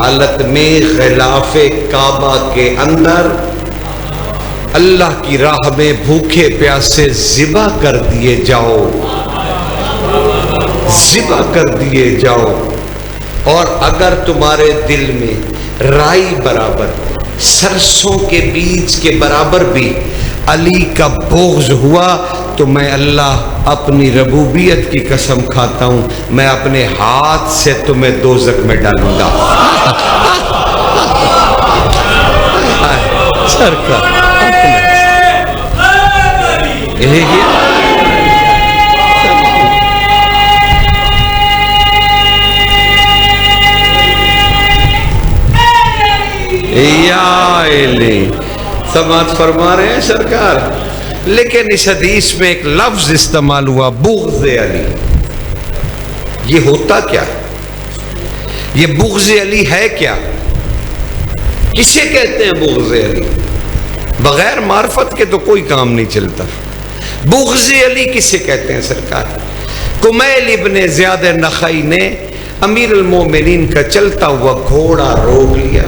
حالت میں غلاف کعبہ کے اندر اللہ کی راہ میں بھوکے پیاسے ذبح کر دیے جاؤ، ذبح کر دیے جاؤ۔ اور اگر تمہارے دل میں رائی برابر، سرسوں کے بیج کے برابر بھی علی کا بغض ہوا تو میں اللہ اپنی ربوبیت کی قسم کھاتا ہوں، میں اپنے ہاتھ سے تمہیں دوزخ میں ڈالوں گا۔ سرکار سماعت فرما رہے ہیں سرکار۔ لیکن اس حدیث میں ایک لفظ استعمال ہوا، بغض علی۔ یہ ہوتا کیا ہے؟ یہ بغض علی ہے کیا؟ کسے کہتے ہیں بغض علی؟ بغیر معرفت کے تو کوئی کام نہیں چلتا۔ بغض علی کسے کہتے ہیں سرکار؟ کمیل ابن زیاد نخعی نے امیر المومنین کا چلتا ہوا گھوڑا روک لیا۔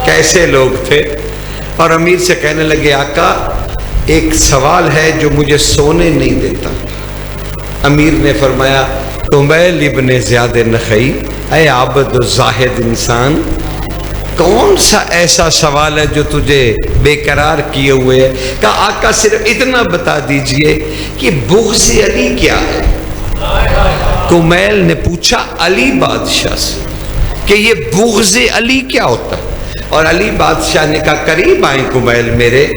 کیسے لوگ تھے؟ اور امیر سے کہنے لگے آقا ایک سوال ہے جو مجھے سونے نہیں دیتا۔ امیر نے فرمایا کمیل ابن زیاد نخعی، اے عابد و زاہد انسان، کون سا ایسا سوال ہے جو تجھے بے قرار کیے ہوئے ہے؟ کہا آقا صرف اتنا بتا دیجئے کہ بغض علی کیا ہے؟ کمیل نے پوچھا علی بادشاہ سے کہ یہ بغض علی کیا ہوتا ہے؟ اور علی بادشاہ نے کہا قریب آئیں کمیل میرے۔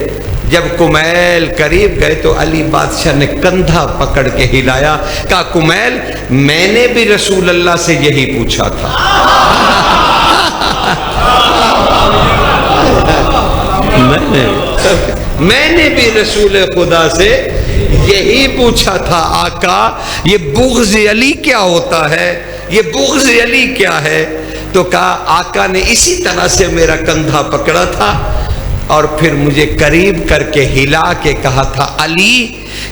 جب کمیل قریب گئے تو علی بادشاہ نے کندھا پکڑ کے ہلایا، کہا کمیل میں نے بھی رسول اللہ سے یہی پوچھا تھا۔ میں نے بھی رسول خدا سے یہی پوچھا تھا آقا یہ بغض علی کیا ہوتا ہے؟ یہ بغض علی کیا ہے؟ تو کہا آقا نے اسی طرح سے میرا کندھا پکڑا تھا اور پھر مجھے قریب کر کے ہلا کے کہا تھا علی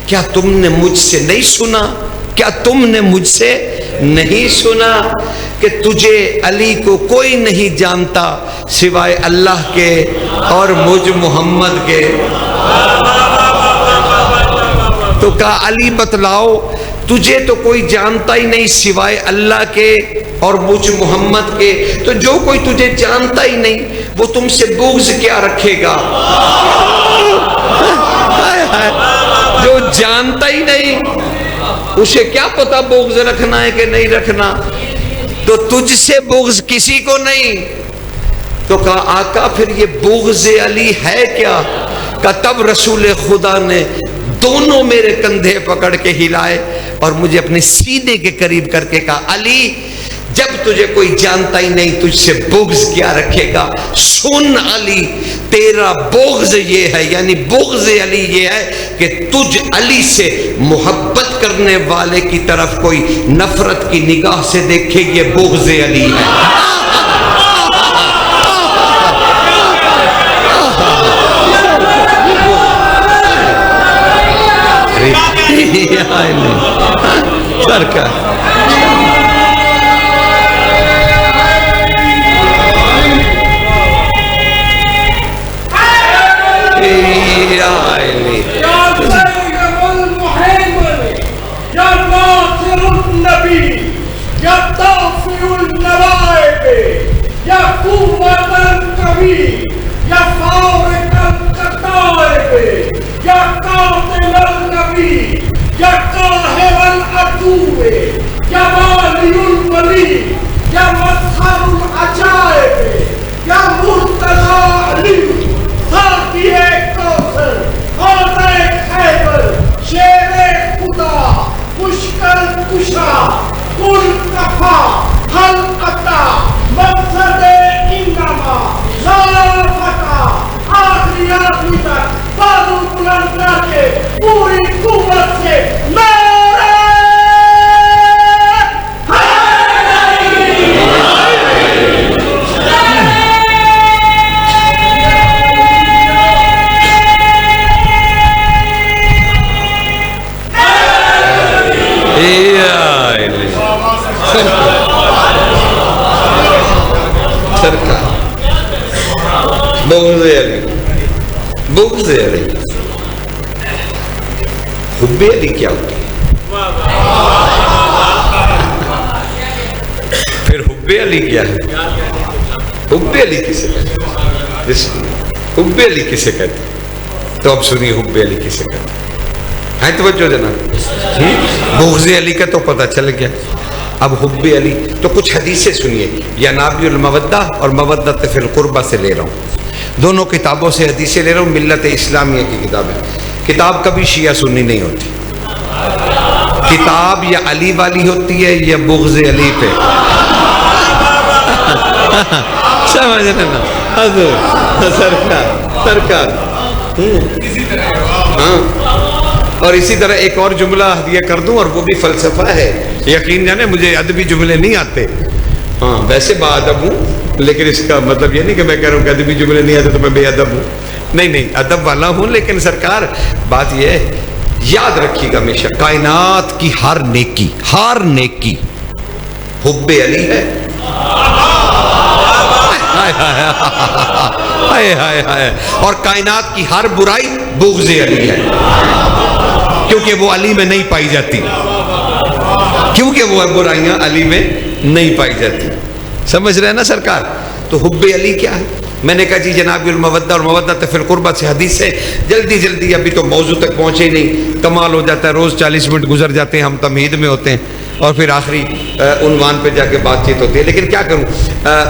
کیا تم نے مجھ سے نہیں سنا؟ کیا تم نے مجھ سے نہیں سنا کہ تجھے علی کو کوئی نہیں جانتا سوائے اللہ کے اور مجھ محمد کے؟ تو کہا علی بتلاؤ تجھے تو کوئی جانتا ہی نہیں سوائے اللہ کے اور مجھ محمد کے، تو جو کوئی تجھے جانتا ہی نہیں وہ تم سے بغض کیا رکھے گا؟ جو جانتا ہی نہیں اسے کیا پتا بغض رکھنا ہے کہ نہیں رکھنا؟ تو تجھ سے بغض کسی کو نہیں۔ تو کہا آقا پھر یہ بغض علی ہے کیا؟ کہ تب رسول خدا نے دونوں میرے کندھے پکڑ کے ہلائے اور مجھے اپنے سینے کے قریب کر کے کہا علی جب تجھے کوئی جانتا ہی نہیں تجھ سے بغض کیا رکھے گا؟ سن علی تیرا بغض یہ ہے، یعنی بغض علی یہ ہے کہ تجھ علی سے محبت کرنے والے کی طرف کوئی نفرت کی نگاہ سے دیکھے، یہ بغض علی ہے۔ سرکار یا قاتل النبی یا قاہر العدو سرکار بغض علی، بغض علی، حب علی کیا ہوتی ہے؟ پھر حب علی کیا ہے؟ حب علی کسے کہتے ہیں؟ حب علی کسے کہتے ہیں؟ تو اب سنیے حب علی کسے کہتے ہیں؟ توجہ جناب، بغض علی کا تو پتہ چل گیا، اب حب علی تو کچھ حدیثیں سنیے، یا نابی المودہ اور مودت فی القربہ سے لے رہا ہوں، دونوں کتابوں سے حدیثیں لے رہا ہوں، ملت اسلامیہ کی کتاب ہے۔ کتاب کبھی شیعہ سنی نہیں ہوتی، کتاب یا علی والی ہوتی ہے یا بغض علی پہ، سمجھ لینا حضور سرکار ہاں۔ اور اسی طرح ایک اور جملہ ہدیہ کر دوں، اور وہ بھی فلسفہ ہے، یقین جانے مجھے ادبی جملے نہیں آتے، ہاں ویسے با ادب ہوں، لیکن اس کا مطلب یہ نہیں کہ میں کہہ رہا ہوں کہ ادبی جملے نہیں آتے تو میں بے ادب ہوں، نہیں ادب والا ہوں، لیکن سرکار بات یہ ہے، یاد رکھیے گا ہمیشہ، کائنات کی ہر نیکی حب علی ہے، اور کائنات کی ہر برائی بغض علی ہے، کیونکہ وہ علی میں نہیں پائی جاتی، کیونکہ وہ برائیاں علی میں نہیں پائی جاتی، سمجھ رہے ہیں نا سرکار؟ تو حب علی کیا ہے؟ میں نے کہا جی جناب المودہ اور مودت فی القربہ سے حدیث ہے، جلدی ابھی تو موضوع تک پہنچے ہی نہیں، کمال ہو جاتا ہے، روز 40 منٹ گزر جاتے ہیں، ہم تمہید میں ہوتے ہیں، اور پھر آخری عنوان پہ جا کے بات چیت ہوتی ہے، لیکن کیا کروں،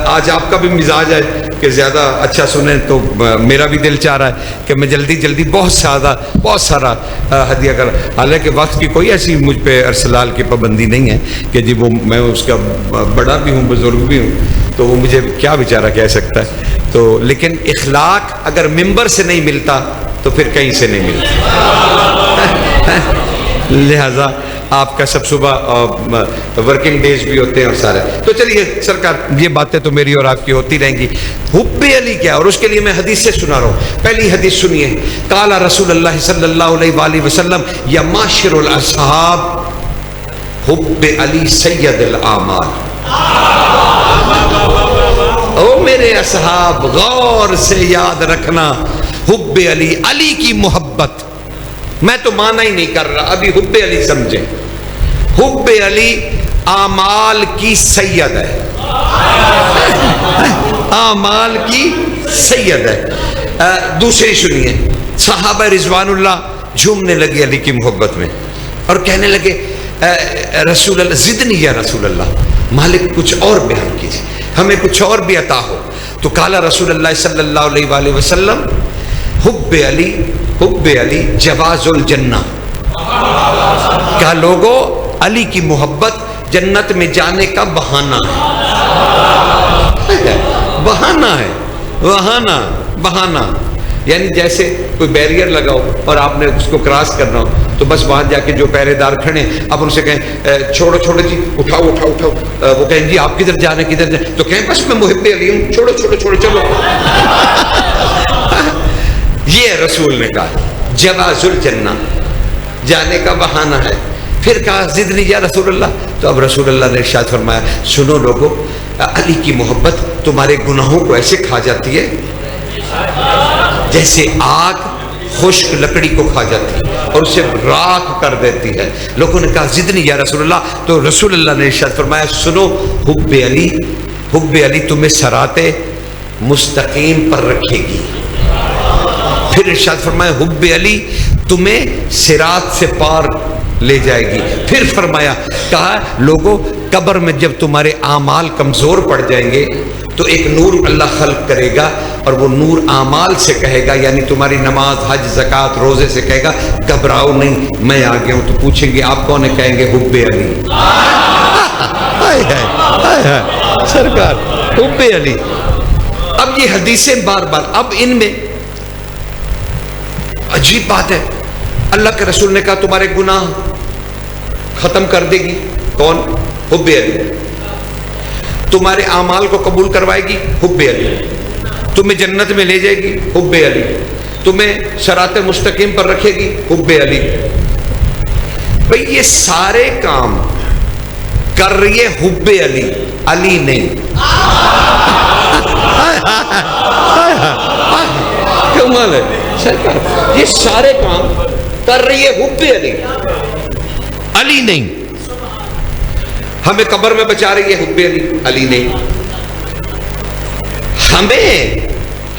آج آپ کا بھی مزاج ہے کہ زیادہ اچھا سنیں، تو میرا بھی دل چاہ رہا ہے کہ میں جلدی بہت سارا ہدیہ کر، حالانکہ وقت کی کوئی ایسی مجھ پہ ارسلال کی پابندی نہیں ہے کہ جی وہ میں اس کا بڑا بھی ہوں، بزرگ بھی ہوں، تو وہ مجھے کیا بیچارہ کہہ سکتا ہے، تو لیکن اخلاق اگر ممبر سے نہیں ملتا تو پھر کہیں سے نہیں ملتا، لہذا آپ کا سب صبح ورکنگ ڈیز بھی ہوتے ہیں اور سارے، تو چلیے سرکار یہ باتیں تو میری اور آپ کی ہوتی رہیں گی۔ حب علی کیا، اور اس کے لیے میں حدیث سے سنا رہا ہوں، پہلی حدیث سنیے، قال رسول اللہ صلی اللہ علیہ وآلہ وسلم یا معاشر الاصحاب حب علی سید الاعمال، او میرے اصحاب غور سے یاد رکھنا، حب علی، علی کی محبت، میں تو مانا ہی نہیں کر رہا، ابھی حب علی سمجھیں، حب علی اعمال کی سید ہے، اعمال کی سید ہے۔ دوسری سنیے، صحابہ رضوان اللہ جھومنے لگے علی کی محبت میں اور کہنے لگے رسول اللہ زدنی یا رسول اللہ، مالک کچھ اور بیان کیجیے، ہمیں کچھ اور بھی عطا ہو، تو قال رسول اللہ صلی اللہ علیہ وآلہ وسلم حب علی جواز الجنہ، کہا لوگو علی کی محبت جنت میں جانے کا بہانہ ہے، بہانہ، یعنی جیسے کوئی بیریئر لگاؤ اور آپ نے اس کو کراس کرنا ہو تو بس وہاں جا کے جو پہرے دار کھڑے اب ان سے کہیں چھوڑو جی، اٹھاؤ، وہ کہیں جی آپ کدھر جانے تو کہیں بس میں محب علی ہوں، چھوڑو چلو، یہ رسول نے کہا جواز الجنہ، جانے کا بہانہ ہے۔ پھر کہا زدنی یا رسول اللہ، تو اب رسول اللہ نے ارشاد فرمایا سنو لوگو، علی کی محبت تمہارے گناہوں کو ایسے کھا جاتی ہے جیسے آگ خشک لکڑی کو کھا جاتی ہے اور اسے راکھ کر دیتی ہے۔ لوگوں نے کہا زدنی یا رسول اللہ، تو رسول اللہ نے ارشاد فرمایا سنو، حب علی تمہیں صراط مستقیم پر رکھے گی۔ پھر ارشاد فرمایا حب علی تمہیں صراط سے پار لے جائے گی۔ پھر فرمایا، کہا لوگو قبر میں جب تمہارے اعمال کمزور پڑ جائیں گے تو ایک نور اللہ خلق کرے گا اور وہ نور اعمال سے کہے گا، یعنی تمہاری نماز، حج، زکوٰۃ، روزے سے کہے گا گھبراؤ نہیں، میں آ گیا ہوں۔ تو پوچھیں گے آپ کون ہیں؟ کہیں گے حب علی۔ سرکار حب علی۔ اب یہ حدیثیں بار اب ان میں عجیب بات ہے، اللہ کے رسول نے کہا تمہارے گناہ ختم کر دے گی، کون؟ حب علی۔ تمہارے اعمال کو قبول کروائے گی، حب علی۔ تمہیں جنت میں لے جائے گی، حب علی۔ تمہیں صراط مستقیم پر رکھے گی، حب علی۔ بھئی یہ سارے کام کر رہی ہے حب علی، علی نہیں۔ کمال ہے سرکار، یہ سارے کام کر رہی ہے حب علی، علی نہیں۔ ہمیں قبر میں بچا رہی ہے حب علی، علی نہیں۔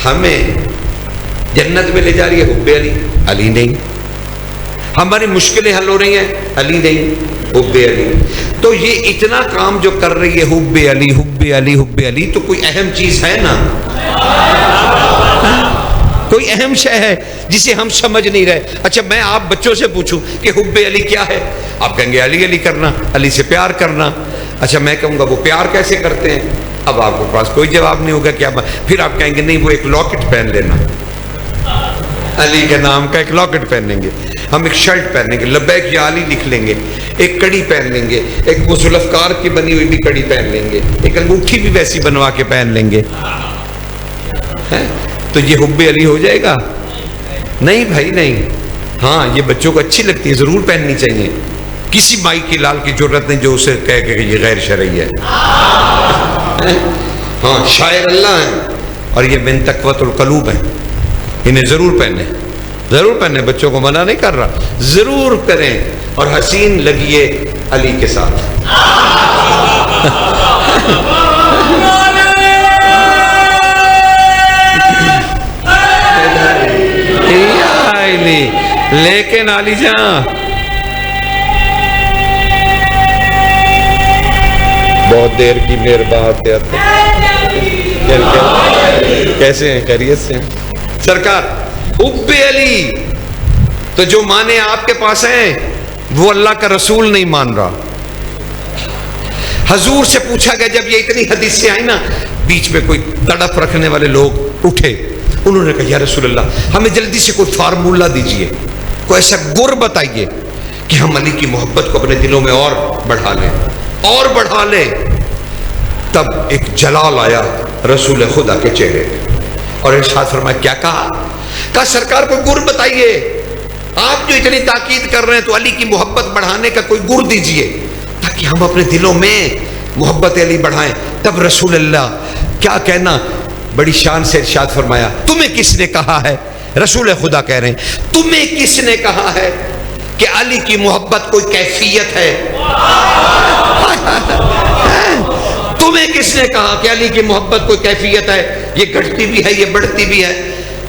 ہمیں جنت میں لے جا رہی ہے حب علی، علی نہیں۔ ہماری مشکلیں حل ہو رہی ہیں، علی نہیں، حب علی۔ تو یہ اتنا کام جو کر رہی ہے حب علی حب علی حب علی، تو کوئی اہم چیز ہے نا، کوئی اہم شے ہے جسے ہم سمجھ نہیں رہے۔ اچھا میں آپ بچوں سے پوچھوں کہ حب علی کیا ہے، آپ کہیں گے علی علی کرنا، علی سے پیار کرنا۔ اچھا میں کہوں گا وہ پیار کیسے کرتے ہیں، اب آپ کے پاس کوئی جواب نہیں ہوگا کیا، پھر آپ کہیں گے نہیں وہ ایک لاکٹ پہن لینا، علی کے نام کا ایک لاکٹ پہنیں گے، ہم ایک شرٹ پہنیں گے لبیک یا علی لکھ لیں گے، ایک کڑی پہن لیں گے، ایک وہ ذوالفقار کی بنی ہوئی بھی کڑی پہن لیں گے، ایک انگوٹھی بھی ویسی بنوا کے پہن لیں گے، تو یہ حب علی ہو جائے گا؟ نہیں بھائی نہیں۔ ہاں یہ بچوں کو اچھی لگتی ہے، ضرور پہننی چاہیے، کسی مائی کی لال کی ضرورت نہیں جو اسے کہے کہ یہ غیر شرعی ہے۔ ہاں شاعر اللہ ہیں اور یہ من تقوت القلوب ہیں، انہیں ضرور پہنے، ضرور پہنے، بچوں کو منع نہیں کر رہا، ضرور کریں اور حسین لگیے علی کے ساتھ۔ لیکن علی جان بہت دیر کی میرے بات ہے، کیسے ہیں، خیریت سے ہیں سرکار؟ حب علی تو جو مانے آپ کے پاس ہیں وہ اللہ کا رسول نہیں مان رہا۔ حضور سے پوچھا گیا جب یہ اتنی حدیثیں آئی نا، بیچ میں کوئی تڑپ رکھنے والے لوگ اٹھے، انہوں نے کہا یا رسول اللہ ہمیں جلدی سے کوئی فارمولہ دیجئے، کوئی ایسا گر بتائیے کہ ہم علی کی محبت کو اپنے دلوں میں اور بڑھا لیں اور بڑھا لیں۔ تب ایک جلال آیا رسول خدا کے چہرے اور ارشاد فرمایا، کیا کہا سرکار کو گر بتائیے، آپ جو اتنی تاکید کر رہے ہیں تو علی کی محبت بڑھانے کا کوئی گر دیجئے تاکہ ہم اپنے دلوں میں محبت علی بڑھائیں۔ تب رسول اللہ کیا کہنا، بڑی شان سے ارشاد فرمایا، تمہیں کس نے کہا ہے، رسول خدا کہہ رہے ہیں تمہیں کس نے کہا ہے کہ علی کی محبت کوئی کیفیت ہے؟ تمہیں کس نے کہا کہ علی کی محبت کوئی کیفیت ہے، یہ گھٹتی بھی ہے یہ بڑھتی بھی ہے؟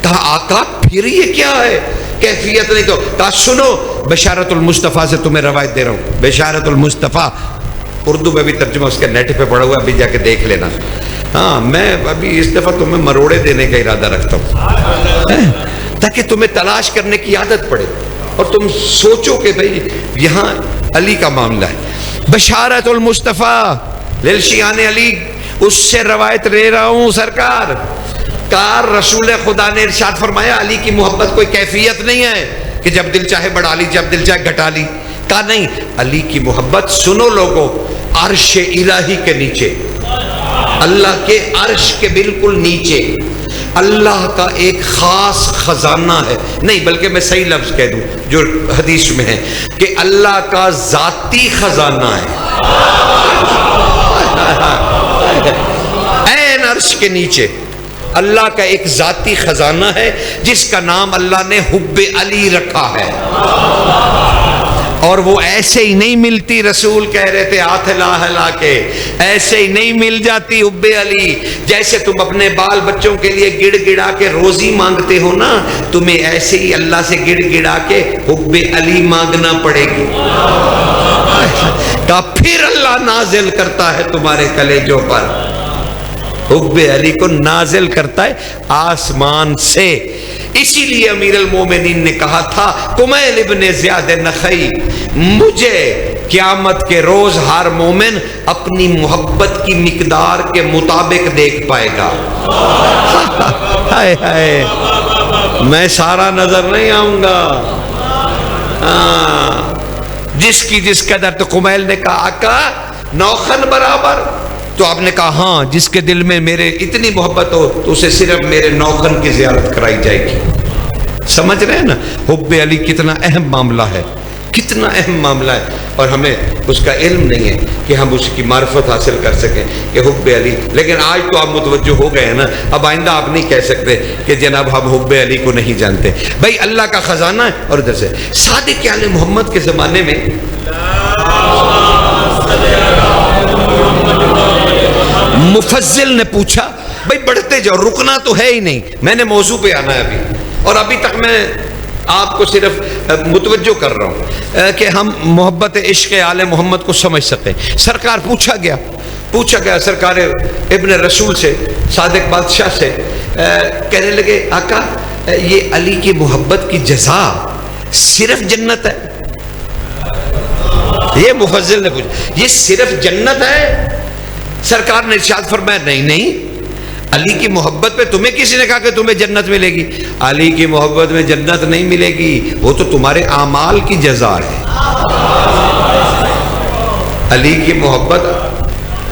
کہا آقا پھر یہ کیا ہے، کیفیت نہیں تو؟ کہا سنو بشارت المصطفیٰ سے تمہیں روایت دے رہا ہوں، بشارت المصطفیٰ، اردو میں بھی ترجمہ اس کے نیٹ پہ پڑا ہوا، ابھی جا کے دیکھ لینا۔ ہاں میں ابھی اس دفعہ تمہیں مروڑے دینے کا ارادہ رکھتا ہوں تاکہ تمہیں تلاش کرنے کی عادت پڑے اور تم سوچو کہ بھئی یہاں علی کا معاملہ ہے۔ بشارت المصطفیٰ للشیعان علی، اس سے روایت لے رہا ہوں سرکار۔ کار رسول خدا نے ارشاد فرمایا علی کی محبت کوئی کیفیت نہیں ہے کہ جب دل چاہے بڑھا لی جب دل چاہے گھٹا لی، کہا نہیں، علی کی محبت سنو لوگو عرش الہی کے نیچے، اللہ کے عرش کے بالکل نیچے اللہ کا ایک خاص خزانہ ہے، نہیں بلکہ میں صحیح لفظ کہہ دوں جو حدیث میں ہے کہ اللہ کا ذاتی خزانہ ہے، عین عرش کے نیچے اللہ کا ایک ذاتی خزانہ ہے جس کا نام اللہ نے حب علی رکھا ہے، اور وہ ایسے ہی نہیں ملتی، رسول کہہ رہے تھے ہاتھ ہلا ہلا کے، ایسے ہی نہیں مل جاتی حب علی، جیسے تم اپنے بال بچوں کے لیے گڑ گڑا کے روزی مانگتے ہو نا، تمہیں ایسے ہی اللہ سے گڑ گڑا کے حب علی مانگنا پڑے گی، تو پھر اللہ نازل کرتا ہے تمہارے کلیجوں پر، حب علی کو نازل کرتا ہے آسمان سے۔ اسی لیے امیر المومنین نے کہا تھا کمیل ابن زیاد نخعی، مجھے قیامت کے روز ہر مومن اپنی محبت کی مقدار کے مطابق دیکھ پائے گا۔ ہائے ہائے میں سارا نظر نہیں آؤں گا، جس کی جس قدر، تو کمیل نے کہا آقا نوخن برابر، تو آپ نے کہا ہاں جس کے دل میں میرے اتنی محبت ہو تو اسے صرف میرے نوخن کی زیارت کرائی جائے گی۔ سمجھ رہے ہیں نا حب علی کتنا اہم معاملہ ہے، کتنا اہم معاملہ ہے، اور ہمیں اس کا علم نہیں ہے کہ ہم اس کی معرفت حاصل کر سکیں کہ حب علی. لیکن آج تو آپ متوجہ ہو گئے ہیں نا، اب آئندہ آپ نہیں کہہ سکتے کہ جناب ہم حب علی کو نہیں جانتے. بھائی اللہ کا خزانہ ہے. اور ادھر سے صادق آل محمد کے زمانے میں مفضل نے پوچھا بھائی بڑھتے جاؤ، رکنا تو ہے ہی نہیں، میں نے موضوع پہ آنا ہے ابھی، اور ابھی تک میں آپ کو صرف متوجہ کر رہا ہوں کہ ہم محبت عشق آل محمد کو سمجھ سکیں. سرکار پوچھا گیا سرکار ابن رسول سے، صادق بادشاہ سے، کہنے لگے آقا یہ علی کی محبت کی جزا صرف جنت ہے؟ یہ مفضل نے پوچھا، یہ صرف جنت ہے؟ سرکار نے ارشاد فرمایا نہیں، علی کی محبت پہ تمہیں کسی نے کہا کہ تمہیں جنت ملے گی؟ علی کی محبت میں جنت نہیں ملے گی، وہ تو تمہارے اعمال کی جزا ہے. علی کی محبت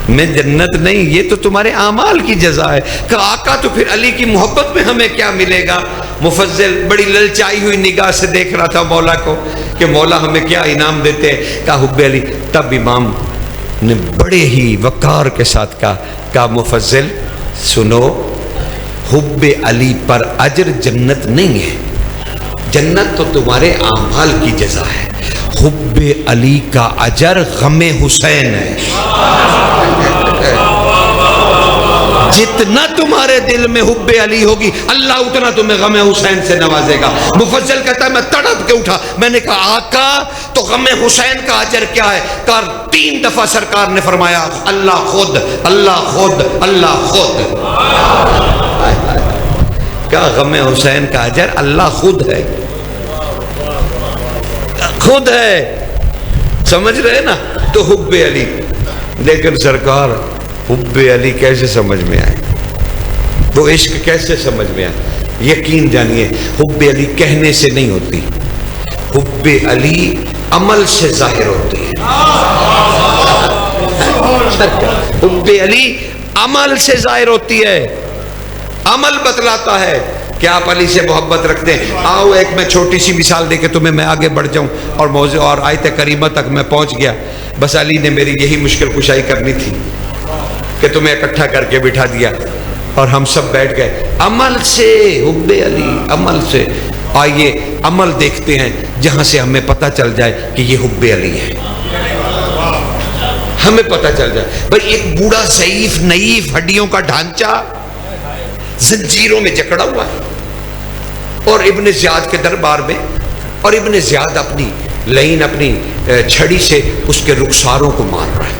میں جنت نہیں، یہ تو تمہارے اعمال کی جزا ہے. کہ آقا تو پھر علی کی محبت میں ہمیں کیا ملے گا؟ مفضل بڑی للچائی ہوئی نگاہ سے دیکھ رہا تھا مولا کو کہ مولا ہمیں کیا انعام دیتے ہیں. کہا حب علی. تب امام نے بڑے ہی وقار کے ساتھ کہا مفضل سنو، حب علی پر اجر جنت نہیں ہے، جنت تو تمہارے اعمال کی جزا ہے. حب علی کا اجر غم حسین ہے. جتنا تمہارے دل میں حب علی ہوگی اللہ اتنا تمہیں غم حسین سے نوازے گا. مفضل کہتا ہے میں تڑپ کے اٹھا، میں نے کہا آقا تو غم حسین کا اجر کیا ہے؟ 3 دفعہ سرکار نے فرمایا اللہ خود، اللہ خود، اللہ خود. کیا غم حسین کا اجر اللہ خود ہے، خود ہے. سمجھ رہے نا؟ تو حب علی. لیکن سرکار حب علی کیسے سمجھ میں آئے، وہ عشق کیسے سمجھ میں آئے؟ یقین جانیے حب علی کہنے سے نہیں ہوتی، حب علی عمل سے ظاہر ہوتی ہے. حب علی عمل سے ظاہر ہوتی ہے، عمل بتلاتا ہے کہ آپ علی سے محبت رکھتے ہیں. آؤ ایک میں چھوٹی سی مثال دے کے تمہیں میں آگے بڑھ جاؤں اور موضوع اور آیت کریمہ تک میں پہنچ گیا. بس علی نے میری یہی مشکل کشائی کرنی تھی کہ تمہیں اکٹھا کر کے بٹھا دیا اور ہم سب بیٹھ گئے. عمل سے حب علی، عمل سے. آئیے عمل دیکھتے ہیں جہاں سے ہمیں پتہ چل جائے کہ یہ حب علی ہے، ہمیں پتہ چل جائے. بھئی ایک بوڑھا ضعیف نحیف ہڈیوں کا ڈھانچہ زنجیروں میں جکڑا ہوا ہے اور ابن زیاد کے دربار میں، اور ابن زیاد اپنی لین اپنی چھڑی سے اس کے رخساروں کو مار رہا ہے،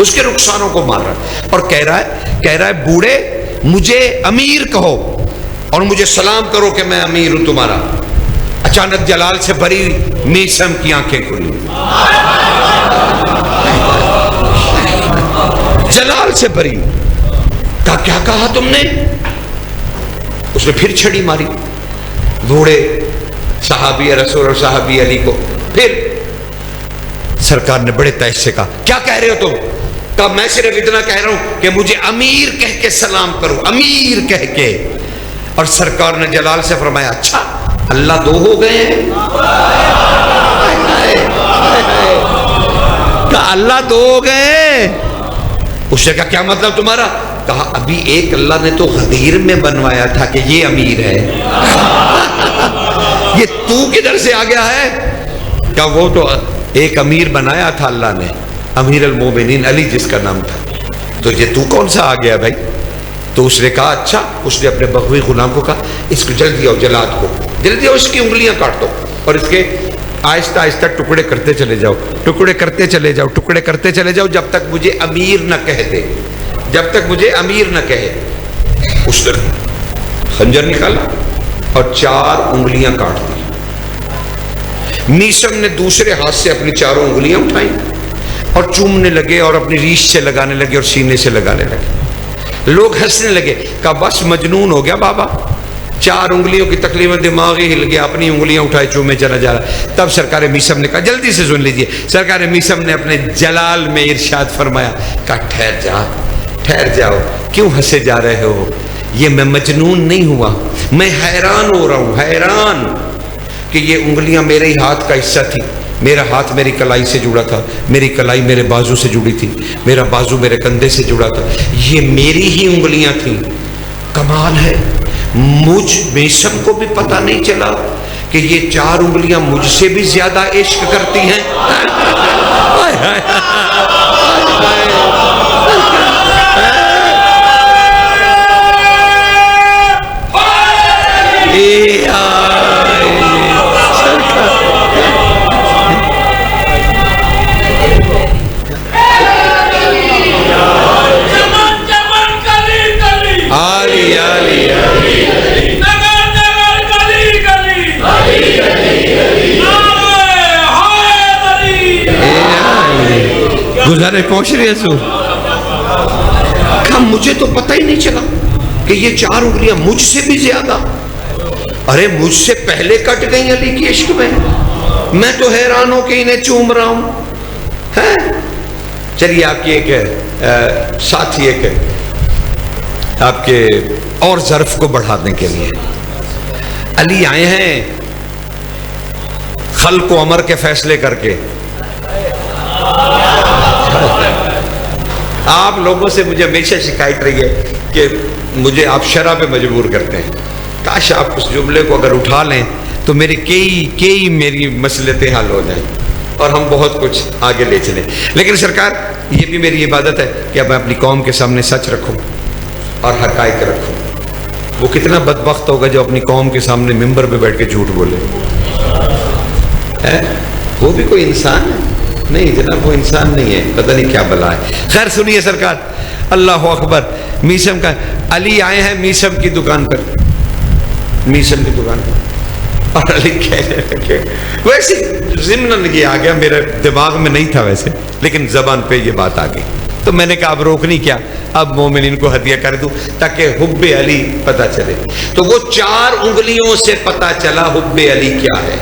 اس کے رخساروں کو مار رہا ہے اور کہہ رہا ہے بوڑھے مجھے امیر کہو اور مجھے سلام کرو کہ میں امیر ہوں تمہارا. اچانک جلال سے بھری میسم کی آنکھیں کھلی، جلال سے بھری. کہا کیا کہا تم نے؟ اس نے پھر چھڑی ماری بوڑھے صحابی رسول اور صحابی علی کو. پھر سرکار نے بڑے تیش سے کہا کیا کہہ رہے ہو تم؟ کہا میں صرف اتنا کہہ رہا ہوں کہ مجھے امیر کہہ کے سلام کرو، امیر کہہ کے. اور سرکار نے جلال سے فرمایا اچھا اللہ دو ہو گئے ہیں؟ کہا اللہ دو ہو گئے. اس نے کہا کیا مطلب تمہارا؟ کہا ابھی ایک اللہ نے تو غدیر میں بنوایا تھا کہ یہ امیر ہے، یہ تو کدھر سے آ گیا ہے؟ کہا وہ تو ایک امیر بنایا تھا اللہ نے، امیر المومنین علی جس کا نام تھا، تو یہ تو کون سا آ گیا بھائی؟ تو اس نے کہا اچھا. اس نے اپنے بغوی غلام کو کہا اس کو جلدی آؤ، جلاد کو جلدی آؤ، اس کی انگلیاں کاٹ دو اور اس کے آہستہ آہستہ ٹکڑے کرتے چلے جاؤ، ٹکڑے کرتے چلے جاؤ، ٹکڑے کرتے چلے جاؤ جب تک مجھے امیر نہ کہہ دے، جب تک مجھے امیر نہ کہے. اس نے خنجر نکالا اور 4 انگلیاں کاٹ دی. میسم نے دوسرے ہاتھ سے اپنی 4 انگلیاں اٹھائیں اور چومنے لگے اور اپنی ریش سے لگانے لگے اور سینے سے لگانے لگے. لوگ ہنسنے لگے. کہا بس مجنون ہو گیا بابا، 4 انگلیوں کی تکلیف میں دماغ ہی ہل گیا، اپنی انگلیاں اٹھائے چومے چلا جا رہا. تب سرکار میسم نے کہا جلدی سے سن لیجئے. سرکار میسم نے اپنے جلال میں ارشاد فرمایا، کہا ٹھہر جاؤ، کیوں ہنسے جا رہے ہو؟ یہ میں مجنون نہیں ہوا، میں حیران ہو رہا ہوں، حیران. کہ یہ انگلیاں میرے ہی ہاتھ کا حصہ تھی، میرا ہاتھ میری کلائی سے جڑا تھا، میری کلائی میرے بازو سے جڑی تھی، میرا بازو میرے کندھے سے جڑا تھا، یہ میری ہی انگلیاں تھیں۔ کمال ہے، مجھ میثم کو بھی پتہ نہیں چلا کہ یہ 4 انگلیاں مجھ سے بھی زیادہ عشق کرتی ہیں۔ گزارے پہنچ رہی حضور، مجھے تو پتہ ہی نہیں چلا کہ یہ 4 انگلیاں مجھ سے بھی زیادہ، ارے مجھ سے پہلے کٹ گئی علی کی عشق میں تو حیران ہو کہ انہیں چوم رہا ہوں۔ چلیے آپ کی ایک ساتھی ایک آپ کے اور ظرف کو بڑھانے کے لیے، علی آئے ہیں خلق و امر کے فیصلے کر کے۔ آپ لوگوں سے مجھے ہمیشہ شکایت رہی ہے کہ مجھے آپ شرع پہ مجبور کرتے ہیں، کاش آپ اس جملے کو اگر اٹھا لیں تو میری کئی میری مسئلتیں حل ہو جائیں اور ہم بہت کچھ آگے لے چلیں۔ لیکن سرکار یہ بھی میری عبادت ہے کہ اب میں اپنی قوم کے سامنے سچ رکھوں اور حقائق رکھوں۔ وہ کتنا بدبخت ہوگا جو اپنی قوم کے سامنے ممبر پہ بیٹھ کے جھوٹ بولے، وہ بھی کوئی انسان ہے؟ نہیں جناب، وہ انسان نہیں ہے، پتہ نہیں کیا بلا ہے۔ خیر سنیے سرکار، اللہ اکبر، میثم کا علی آئے ہیں میثم کی دکان پر، میثم کی دکان پر، اور علی کہنے لگے، ویسے ضمناً یہ آ گیا، میرے دماغ میں نہیں تھا ویسے، لیکن زبان پہ یہ بات آ گئی، تو میں نے کہا اب روکنی کیا، اب مومنین کو ہدیہ کر دوں تاکہ حب علی پتہ چلے۔ تو وہ 4 انگلیوں سے پتہ چلا حب علی کیا ہے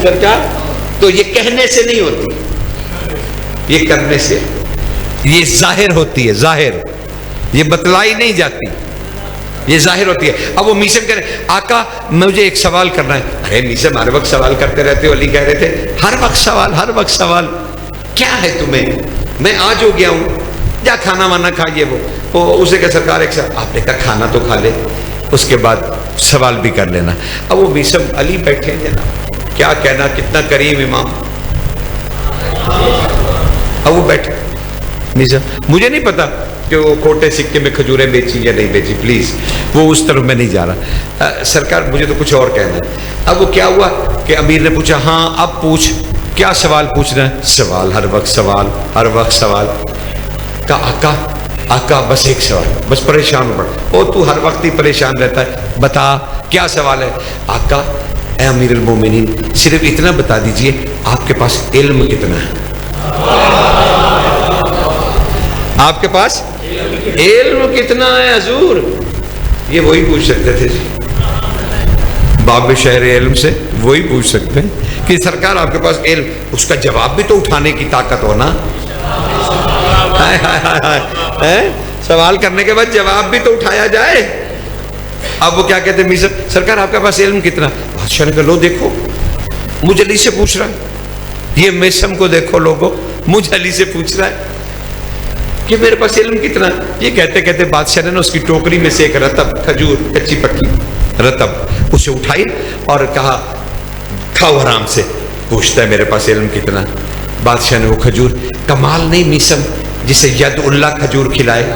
سرکار۔ تو یہ کہنے سے نہیں ہوتی، یہ کرنے سے، یہ ظاہر ہوتی ہے، ظاہر، یہ بتلائی نہیں جاتی، یہ ظاہر ہوتی ہے۔ اب وہ میثم کہہ رہے آقا مجھے ایک سوال کرنا ہے۔ ارے میثم ہر وقت سوال کرتے رہتے ہو، علی کہہ رہے تھے ہر وقت سوال، ہر وقت سوال، کیا ہے تمہیں؟ میں آج ہو گیا ہوں، جا کھانا وانا کھائیے۔ وہ اسے کہ سرکار ایک سوال، آپ نے کہا کھانا تو کھا لے، اس کے بعد سوال بھی کر لینا۔ اب وہ میثم علی بیٹھے ہیں جناب، کیا کہنا، کتنا کریم امام۔ اب وہ بیٹھے میثم، مجھے نہیں پتا کہ وہ کھوٹے سکے میں کھجوریں بیچی یا نہیں بیچی، پلیز وہ اس طرف میں نہیں جا رہا، سرکار مجھے تو کچھ اور کہنا ہے۔ اب وہ کیا ہوا کہ امیر نے پوچھا ہاں اب پوچھ، کیا سوال پوچھنا ہے؟ سوال، ہر وقت سوال، ہر وقت سوال۔ کہا آقا بس ایک سوال، بس پریشان ہو پڑا، او تو ہر وقت ہی پریشان رہتا ہے، بتا کیا سوال ہے؟ آقا اے امیر المومنین صرف اتنا بتا دیجئے آپ کے پاس علم کتنا ہے؟ آپ کے پاس علم کتنا ہے حضور؟ یہ وہی پوچھ سکتے تھے جی، باب شہر علم سے وہی پوچھ سکتے ہیں کہ سرکار آپ کے پاس علم، اس کا جواب بھی تو اٹھانے کی طاقت ہونا۔ سوال کرنے کے بعد جواب بھی تو اٹھایا جائے۔ اب وہ کیا کہتے ہیں میثم، سرکار آپ کے پاس علم کتنا؟ بادشاہ نے کہا لو دیکھو، مجھ علی سے پوچھ رہا ہے، یہ میثم کو دیکھو لوگوں، مجھ علی سے پوچھ رہا ہے کہ میرے پاس علم کتنا۔ یہ کہتے کہتے بادشاہ نے اس کی ٹوکری میں سے ایک رطب کھجور، کچی پکی رطب، اسے اٹھائی اور کہا کھاؤ آرام سے، پوچھتا ہے میرے پاس علم کتنا۔ بادشاہ نے وہ کھجور، کمال نہیں میثم جسے ید اللہ کھجور کھلائے،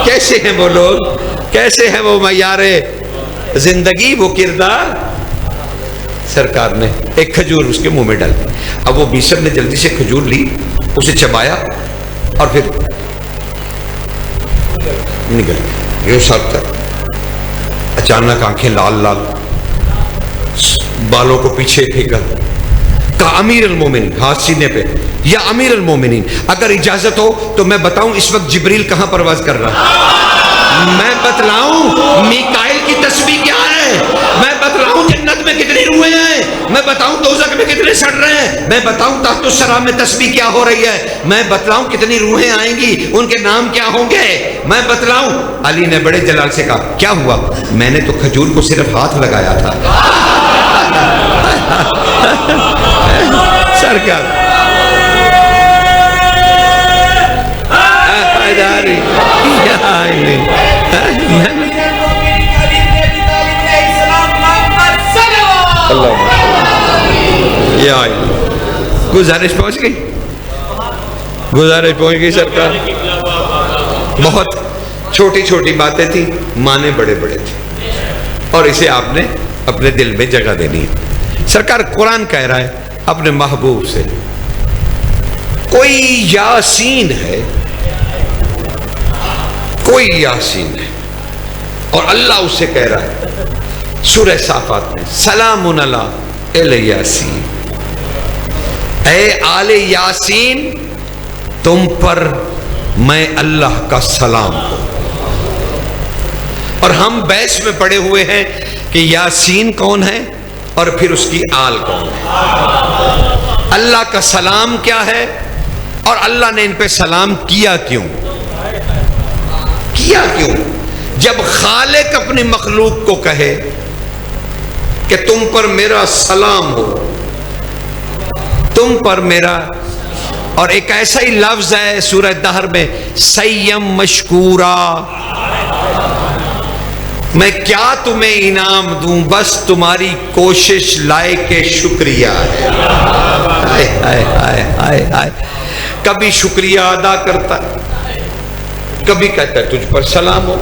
کیسے ہیں وہ لوگ، کیسے ہیں وہ معیار زندگی، وہ کردار۔ سرکار نے ایک کھجور اس کے منہ میں ڈال دی۔ اب وہ میثم نے جلدی سے کھجور لی، اسے چبایا اور پھر نکل یہ سب تک اچانک آنکھیں لال لال، بالوں کو پیچھے پھینکا، کہا امیر المومنین، ہاتھ سینے پہ، یا امیر المومنین اگر اجازت ہو تو میں بتاؤں اس وقت جبریل کہاں پرواز کر رہا، میں بتلاؤں میکائیل کی تسبیح کیا ہے، میں بتلاؤں جنت میں کتنی روحیں ہیں، میں بتاؤں دوزخ میں کتنے سڑ رہے ہیں، میں بتاؤں تحت الثری میں تسبیح کیا ہو رہی ہے، میں بتلاؤں کتنی روحیں آئیں گی، ان کے نام کیا ہوں گے، میں بتلاؤں۔ علی نے بڑے جلال سے کہا کیا ہوا؟ میں نے تو کھجور کو صرف ہاتھ لگایا تھا۔ سرکار گزارش پہنچ گئی، گزارش پہنچ گئی سرکار۔ بہت چھوٹی چھوٹی باتیں تھیں، معنی بڑے بڑے تھے، اور اسے آپ نے اپنے دل میں جگہ دینی ہے۔ سرکار قرآن کہہ رہا ہے اپنے محبوب سے، کوئی یاسین ہے، کوئی یاسین ہے، اور اللہ اسے کہہ رہا ہے سورہ صافات میں سلام علی آل یاسین، اے آل یاسین تم پر میں اللہ کا سلام ہوں۔ اور ہم بحث میں پڑے ہوئے ہیں کہ یاسین کون ہے اور پھر اس کی آل کون ہے، اللہ کا سلام کیا ہے، اور اللہ نے ان پہ سلام کیا کیوں؟ کیا کیوں؟ جب خالق اپنی مخلوق کو کہے کہ تم پر میرا سلام ہو، تم پر میرا، اور ایک ایسا ہی لفظ ہے سورہ دہر میں سیم مشکورا، میں کیا تمہیں انعام دوں، بس تمہاری کوشش لائق شکریہ ہے۔ ہائے ہائے ہائے ہائے ہائے، کبھی شکریہ ادا کرتا ہے، کبھی کہتا ہے تجھ پر سلام ہو،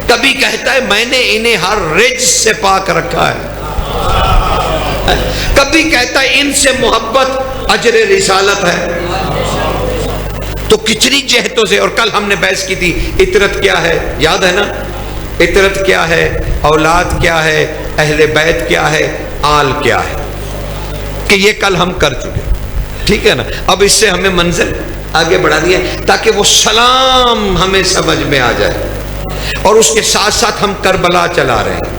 کبھی کہتا ہے میں نے انہیں ہر رجس سے پاک رکھا ہے، کبھی کہتا ہے ان سے محبت اجر رسالت ہے۔ تو کتنی جہتوں سے، اور کل ہم نے بحث کی تھی عطرت کیا ہے، یاد ہے نا؟ عطرت کیا ہے، اولاد کیا ہے، اہل بیت کیا ہے، آل کیا ہے، کہ یہ کل ہم کر چکے، ٹھیک ہے نا؟ اب اس سے ہمیں منزل آگے بڑھا دیا تاکہ وہ سلام ہمیں سمجھ میں آ جائے، اور اس کے ساتھ ساتھ ہم کربلا چلا رہے ہیں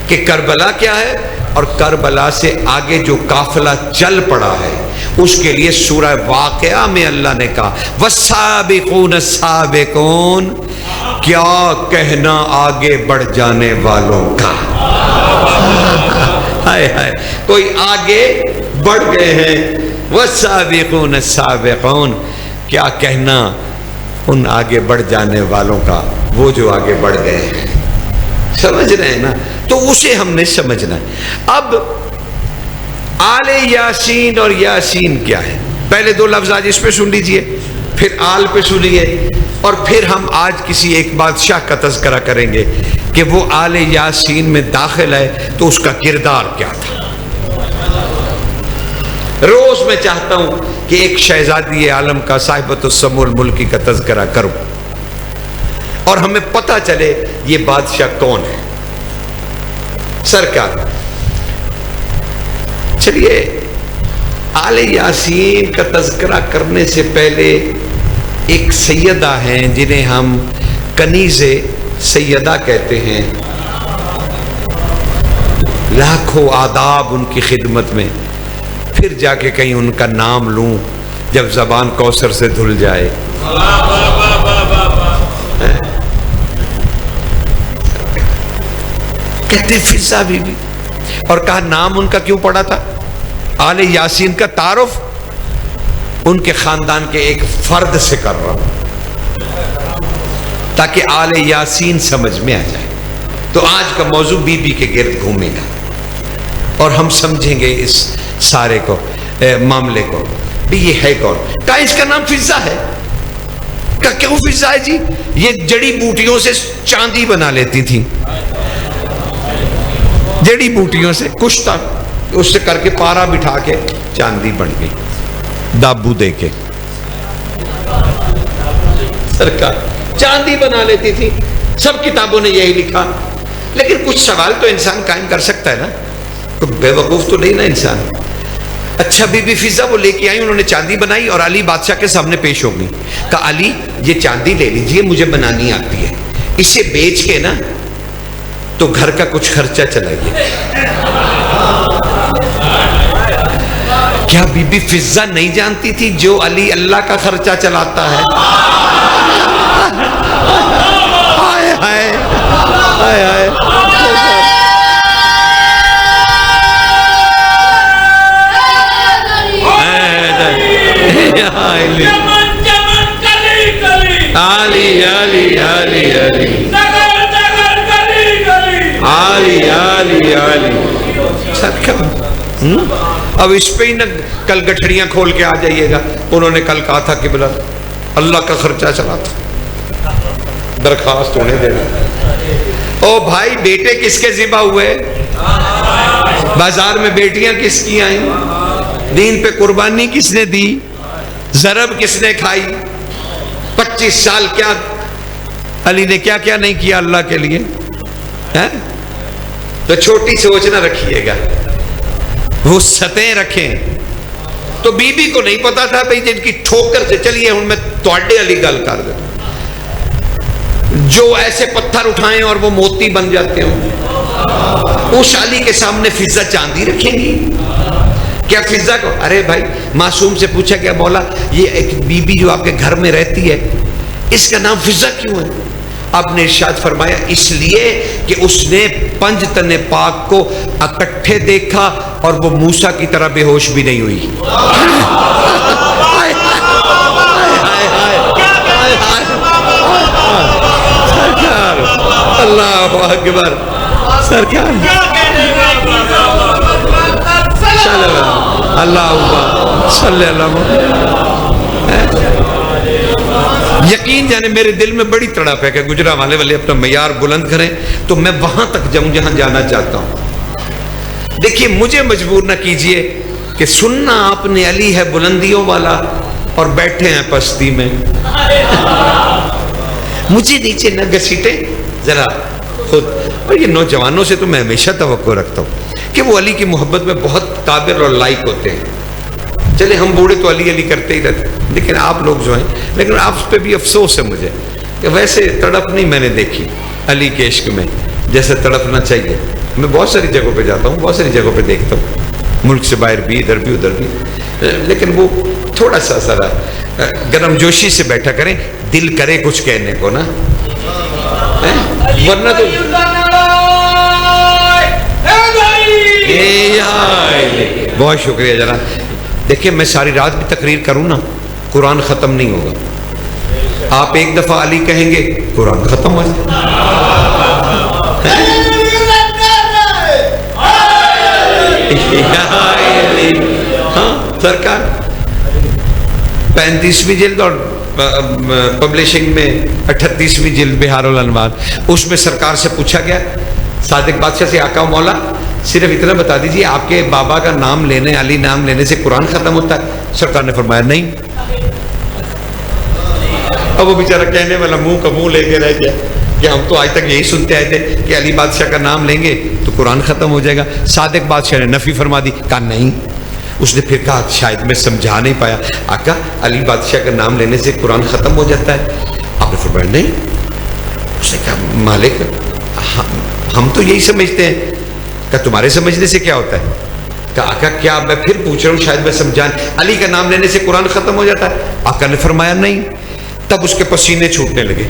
کہ کربلا کیا ہے، اور کربلا سے آگے جو قافلہ چل پڑا ہے اس کے لیے سورہ واقعہ میں اللہ نے کہا والسابقون السابقون، کیا کہنا آگے بڑھ جانے والوں کا، ہائے ہائے، کوئی آگے بڑھ گئے ہیں، والسابقون السابقون، کیا کہنا ان آگے بڑھ جانے والوں کا، وہ جو آگے بڑھ گئے ہیں، سمجھ رہے ہیں نا؟ تو اسے ہم نے سمجھنا ہے۔ اب آل یاسین اور یاسین کیا ہے، پہلے دو لفظ آج اس پہ سن لیجئے، پھر آل پہ سنیے، اور پھر ہم آج کسی ایک بادشاہ کا تذکرہ کریں گے کہ وہ آل یاسین میں داخل ہے تو اس کا کردار کیا تھا۔ روز میں چاہتا ہوں کہ ایک شہزادی عالم کا صاحبۃ السمو الملکی کا تذکرہ کروں اور ہمیں پتہ چلے یہ بادشاہ کون ہے۔ سرکار چلیے آل یاسین کا تذکرہ کرنے سے پہلے ایک سیدہ ہیں جنہیں ہم کنیز سیدہ کہتے ہیں، لاکھوں آداب ان کی خدمت میں، پھر جا کے کہیں ان کا نام لوں جب زبان کوثر سے دھل جائے۔ کہتے فضا بی بی، اور کہا نام ان کا کیوں پڑا تھا؟ آل یاسین کا تعارف ان کے خاندان کے ایک فرد سے کر رہا ہوں تاکہ آل یاسین سمجھ میں آ جائے۔ تو آج کا موضوع بی بی کے گرد گھومے گا اور ہم سمجھیں گے اس سارے کو، معاملے کو، بھی یہ ہے کون؟ کہا اس کا نام فضا ہے۔ کہا کیوں فضا ہے جی؟ یہ جڑی بوٹیوں سے چاندی بنا لیتی تھی، جڑی بوٹیوں سے کچھ تھا، اس سے کر کے پارا بٹھا کے چاندی بن گئی، دابو دے کے سرکار چاندی بنا لیتی تھی۔ سب کتابوں نے یہی لکھا، لیکن کچھ سوال تو انسان قائم کر سکتا ہے نا، تو بے وقوف تو نہیں نا انسان۔ اچھا بی بی فضا وہ لے کے آئی، انہوں نے چاندی بنائی اور علی بادشاہ کے سامنے پیش ہو گئی۔ کہا علی یہ چاندی لے لیجئے، مجھے بنانی آتی ہے، اسے بیچ کے نا تو گھر کا کچھ خرچہ چلائیے۔ کیا بی بی فضہ نہیں جانتی تھی جو علی اللہ کا خرچہ چلاتا ہے؟ ہائے ہائے ہائے ہائے علی علی علی علی علی علی علی اب اس پہ ہی نہ کل گٹھڑیاں کھول کے آ جائیے گا. انہوں نے کل کہا تھا کہ بلا اللہ کا خرچہ چلاتا, درخواست ہونے دینا. او بھائی بیٹے کس کے ذبح ہوئے؟ بازار میں بیٹیاں کس کی آئیں؟ دین پہ قربانی کس نے دی؟ ضرب کس نے کھائی؟ 25 سال کیا علی نے کیا کیا نہیں کیا اللہ کے لیے. تو چھوٹی سوچ نہ رکھیے گا, وہ سطح رکھیں. تو بی بی کو نہیں پتا تھا بھئی جن کی ٹھوکر سے, چلیے ہوں میں توڑے علی گل کر دوں, جو ایسے پتھر اٹھائیں اور وہ موتی بن جاتے ہوں, اس علی کے سامنے فضہ چاندی رکھیں گی کیا؟ فضہ کو ارے بھائی معصوم سے پوچھا گیا مولا یہ ایک بی بی جو آپ کے گھر میں رہتی ہے اس کا نام فضہ کیوں ہے؟ آپ نے ارشاد فرمایا اس لیے کہ اس نے 5 تن پاک کو اکٹھے دیکھا اور وہ موسیٰ کی طرح بے ہوش بھی نہیں ہوئی. سرکار اللہ اکبر, سرکار اللہ صلی اللہ. یقین جانے میرے دل میں بڑی تڑپ ہے کہ گجرا والے اپنا معیار بلند کریں تو میں وہاں تک جاؤں جہاں جانا چاہتا ہوں. دیکھیے مجھے مجبور نہ کیجئے کہ سننا آپ نے علی ہے بلندیوں والا اور بیٹھے ہیں پستی میں. مجھے نیچے نہ گھسیٹیں ذرا خود. اور یہ نوجوانوں سے تو میں ہمیشہ توقع رکھتا ہوں کہ وہ علی کی محبت میں بہت قابل اور لائق ہوتے ہیں. چلے ہم بوڑھے تو علی علی کرتے ہی رہتے, لیکن آپ لوگ جو ہیں, لیکن آپ پہ بھی افسوس ہے مجھے کہ ویسے تڑپ نہیں میں نے دیکھی علی کے عشق میں جیسے تڑپنا چاہیے. میں بہت ساری جگہوں پہ جاتا ہوں, بہت ساری جگہوں پہ دیکھتا ہوں, ملک سے باہر بھی, ادھر بھی ادھر بھی, لیکن وہ تھوڑا سا ذرا گرم جوشی سے بیٹھا کریں, دل کرے کچھ کہنے کو نا, ورنہ تو بہت شکریہ جناب. دیکھیں میں ساری رات بھی تقریر کروں نا قرآن ختم نہیں ہوگا. آپ ایک دفعہ علی کہیں گے قرآن ختم ہو جائے. ہاں سرکار 35ویں جلد اور پبلشنگ میں 38ویں جلد بہار الانوار, اس میں سرکار سے پوچھا گیا صادق بادشاہ سے, آقا مولا صرف اتنا بتا دیجئے آپ کے بابا کا نام لینے, علی نام لینے سے قرآن ختم ہوتا ہے؟ سرکار نے فرمایا نہیں. اب وہ بیچارہ کہنے والا منہ کا منہ لے کے رہ گیا کہ ہم تو آج تک یہی سنتے آئے تھے کہ علی بادشاہ کا نام لیں گے تو قرآن ختم ہو جائے گا. صادق بادشاہ نے نفی فرما دی, کہا نہیں. اس نے پھر کہا شاید میں سمجھا نہیں پایا, آقا علی بادشاہ کا نام لینے سے قرآن ختم ہو جاتا ہے؟ آپ نے فرمایا نہیں. اس نے کہا مالک ہم تو یہی سمجھتے ہیں. کہ تمہارے سمجھنے سے کیا ہوتا ہے؟ کہ آقا کیا میں پھر پوچھ رہا ہوں شاید میں سمجھا, علی کا نام لینے سے قرآن ختم ہو جاتا ہے؟ آقا نے فرمایا نہیں. تب اس کے پسینے چھوٹنے لگے.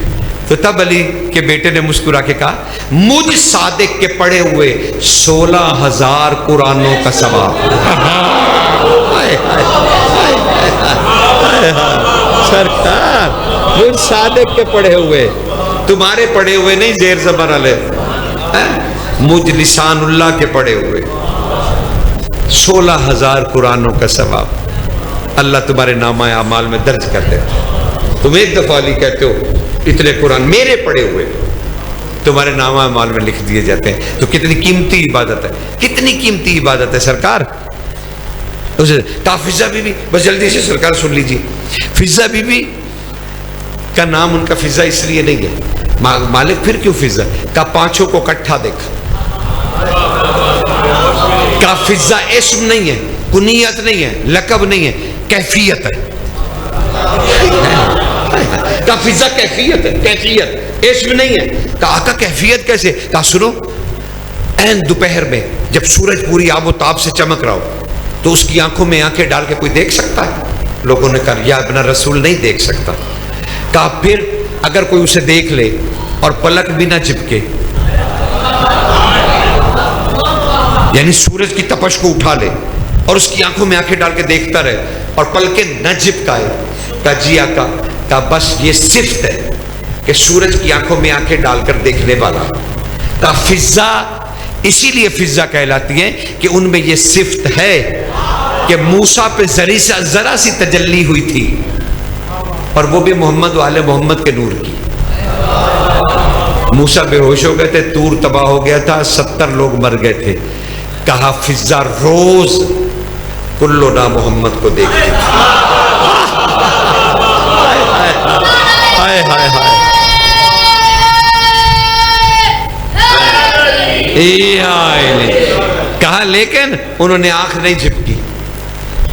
تو تب علی کے بیٹے نے مسکرا کے کہا مجھ صادق کے پڑھے ہوئے 16,000 قرآنوں کا ثواب. سرکار مجھ صادق کے پڑھے ہوئے, تمہارے پڑھے ہوئے نہیں زیر زبر والے, مجھ لسان اللہ کے پڑھے ہوئے 16,000 قرآنوں کا ثواب اللہ تمہارے نامہ اعمال میں درج کر دیتا. تم ایک دفعہ علی کہتے ہو اتنے قرآن میرے پڑھے ہوئے تمہارے نامہ اعمال میں لکھ دیے جاتے ہیں. تو کتنی قیمتی عبادت ہے, کتنی قیمتی عبادت ہے سرکار. فضہ بی بی, بس جلدی سے سرکار سن لیجیے, فضہ بی بی کا نام ان کا فضہ اس لیے نہیں ہے. مالک پھر کیوں فضہ؟ کا 5 کو کٹھا دیکھا. کا فضہ اسم نہیں ہے, کنیت نہیں ہے, لقب نہیں ہے, کیفیت ہے. کا فضہ کیفیت ہے, کیفیت اسم نہیں ہے. کہا آقا کیفیت کیسے؟ کہا سنو, این دوپہر میں جب سورج پوری آب و تاب سے چمک رہا ہو تو اس کی آنکھوں میں آنکھیں ڈال کے کوئی دیکھ سکتا ہے؟ لوگوں نے کہا یا ابن رسول نہیں دیکھ سکتا. کہا پھر اگر کوئی اسے دیکھ لے اور پلک بھی نہ چپکے، یعنی سورج کی تپش کو اٹھا لے اور اس کی آنکھوں میں آنکھیں ڈال کے دیکھتا رہے اور پلکیں نہ چپکائے، کہا جی آقا، کہا بس یہ صفت ہے کہ سورج کی آنکھوں میں آنکھیں ڈال کر دیکھنے والا. کہا فضا اسی لیے فضا کہلاتی ہیں کہ ان میں یہ صفت ہے کہ موسیٰ پہ ذرا سی تجلی ہوئی تھی، اور وہ بھی محمد و آل محمد کے نور کی. موسیٰ بے ہوش ہو گئے تھے، طور تباہ ہو گیا تھا، 70 لوگ مر گئے تھے. کہا فضا روز کلنا محمد کو دیکھتی تھی. ہائے ہائے ہائے، کہا لیکن انہوں نے آنکھ نہیں جھپکی،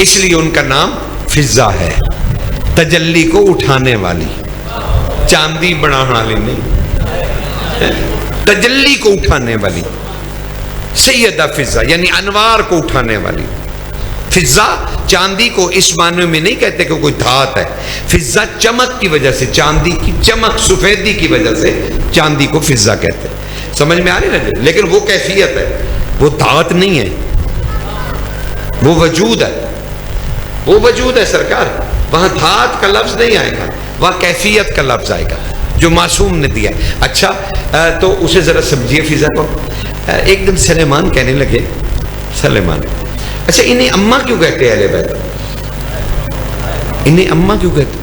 اس لیے ان کا نام فضا ہے، تجلی کو اٹھانے والی. چاندی بڑھانے والی نہیں، تجلی کو اٹھانے والی. سیدہ فضا یعنی انوار کو اٹھانے والی. فضا چاندی کو اس معنی میں نہیں کہتے کہ کوئی دھات ہے، فضا چمک کی وجہ سے، چاندی کی چمک سفیدی کی وجہ سے چاندی کو فضا کہتے ہیں. سمجھ میں آ رہی نا؟ لیکن وہ کیفیت ہے، وہ دھات نہیں ہے، وہ وجود ہے. وہ وجود ہے سرکار. وہاں دھات کا لفظ نہیں آئے گا، وہاں کیفیت کا لفظ آئے گا جو معصوم نے دیا. اچھا تو اسے ذرا سمجھیے فضا کو. ایک دن سلیمان کہنے لگے، سلیمان، اچھا انہیں اماں کیوں کہتے ہیں اہل بیت؟ انہیں اماں کیوں کہتے؟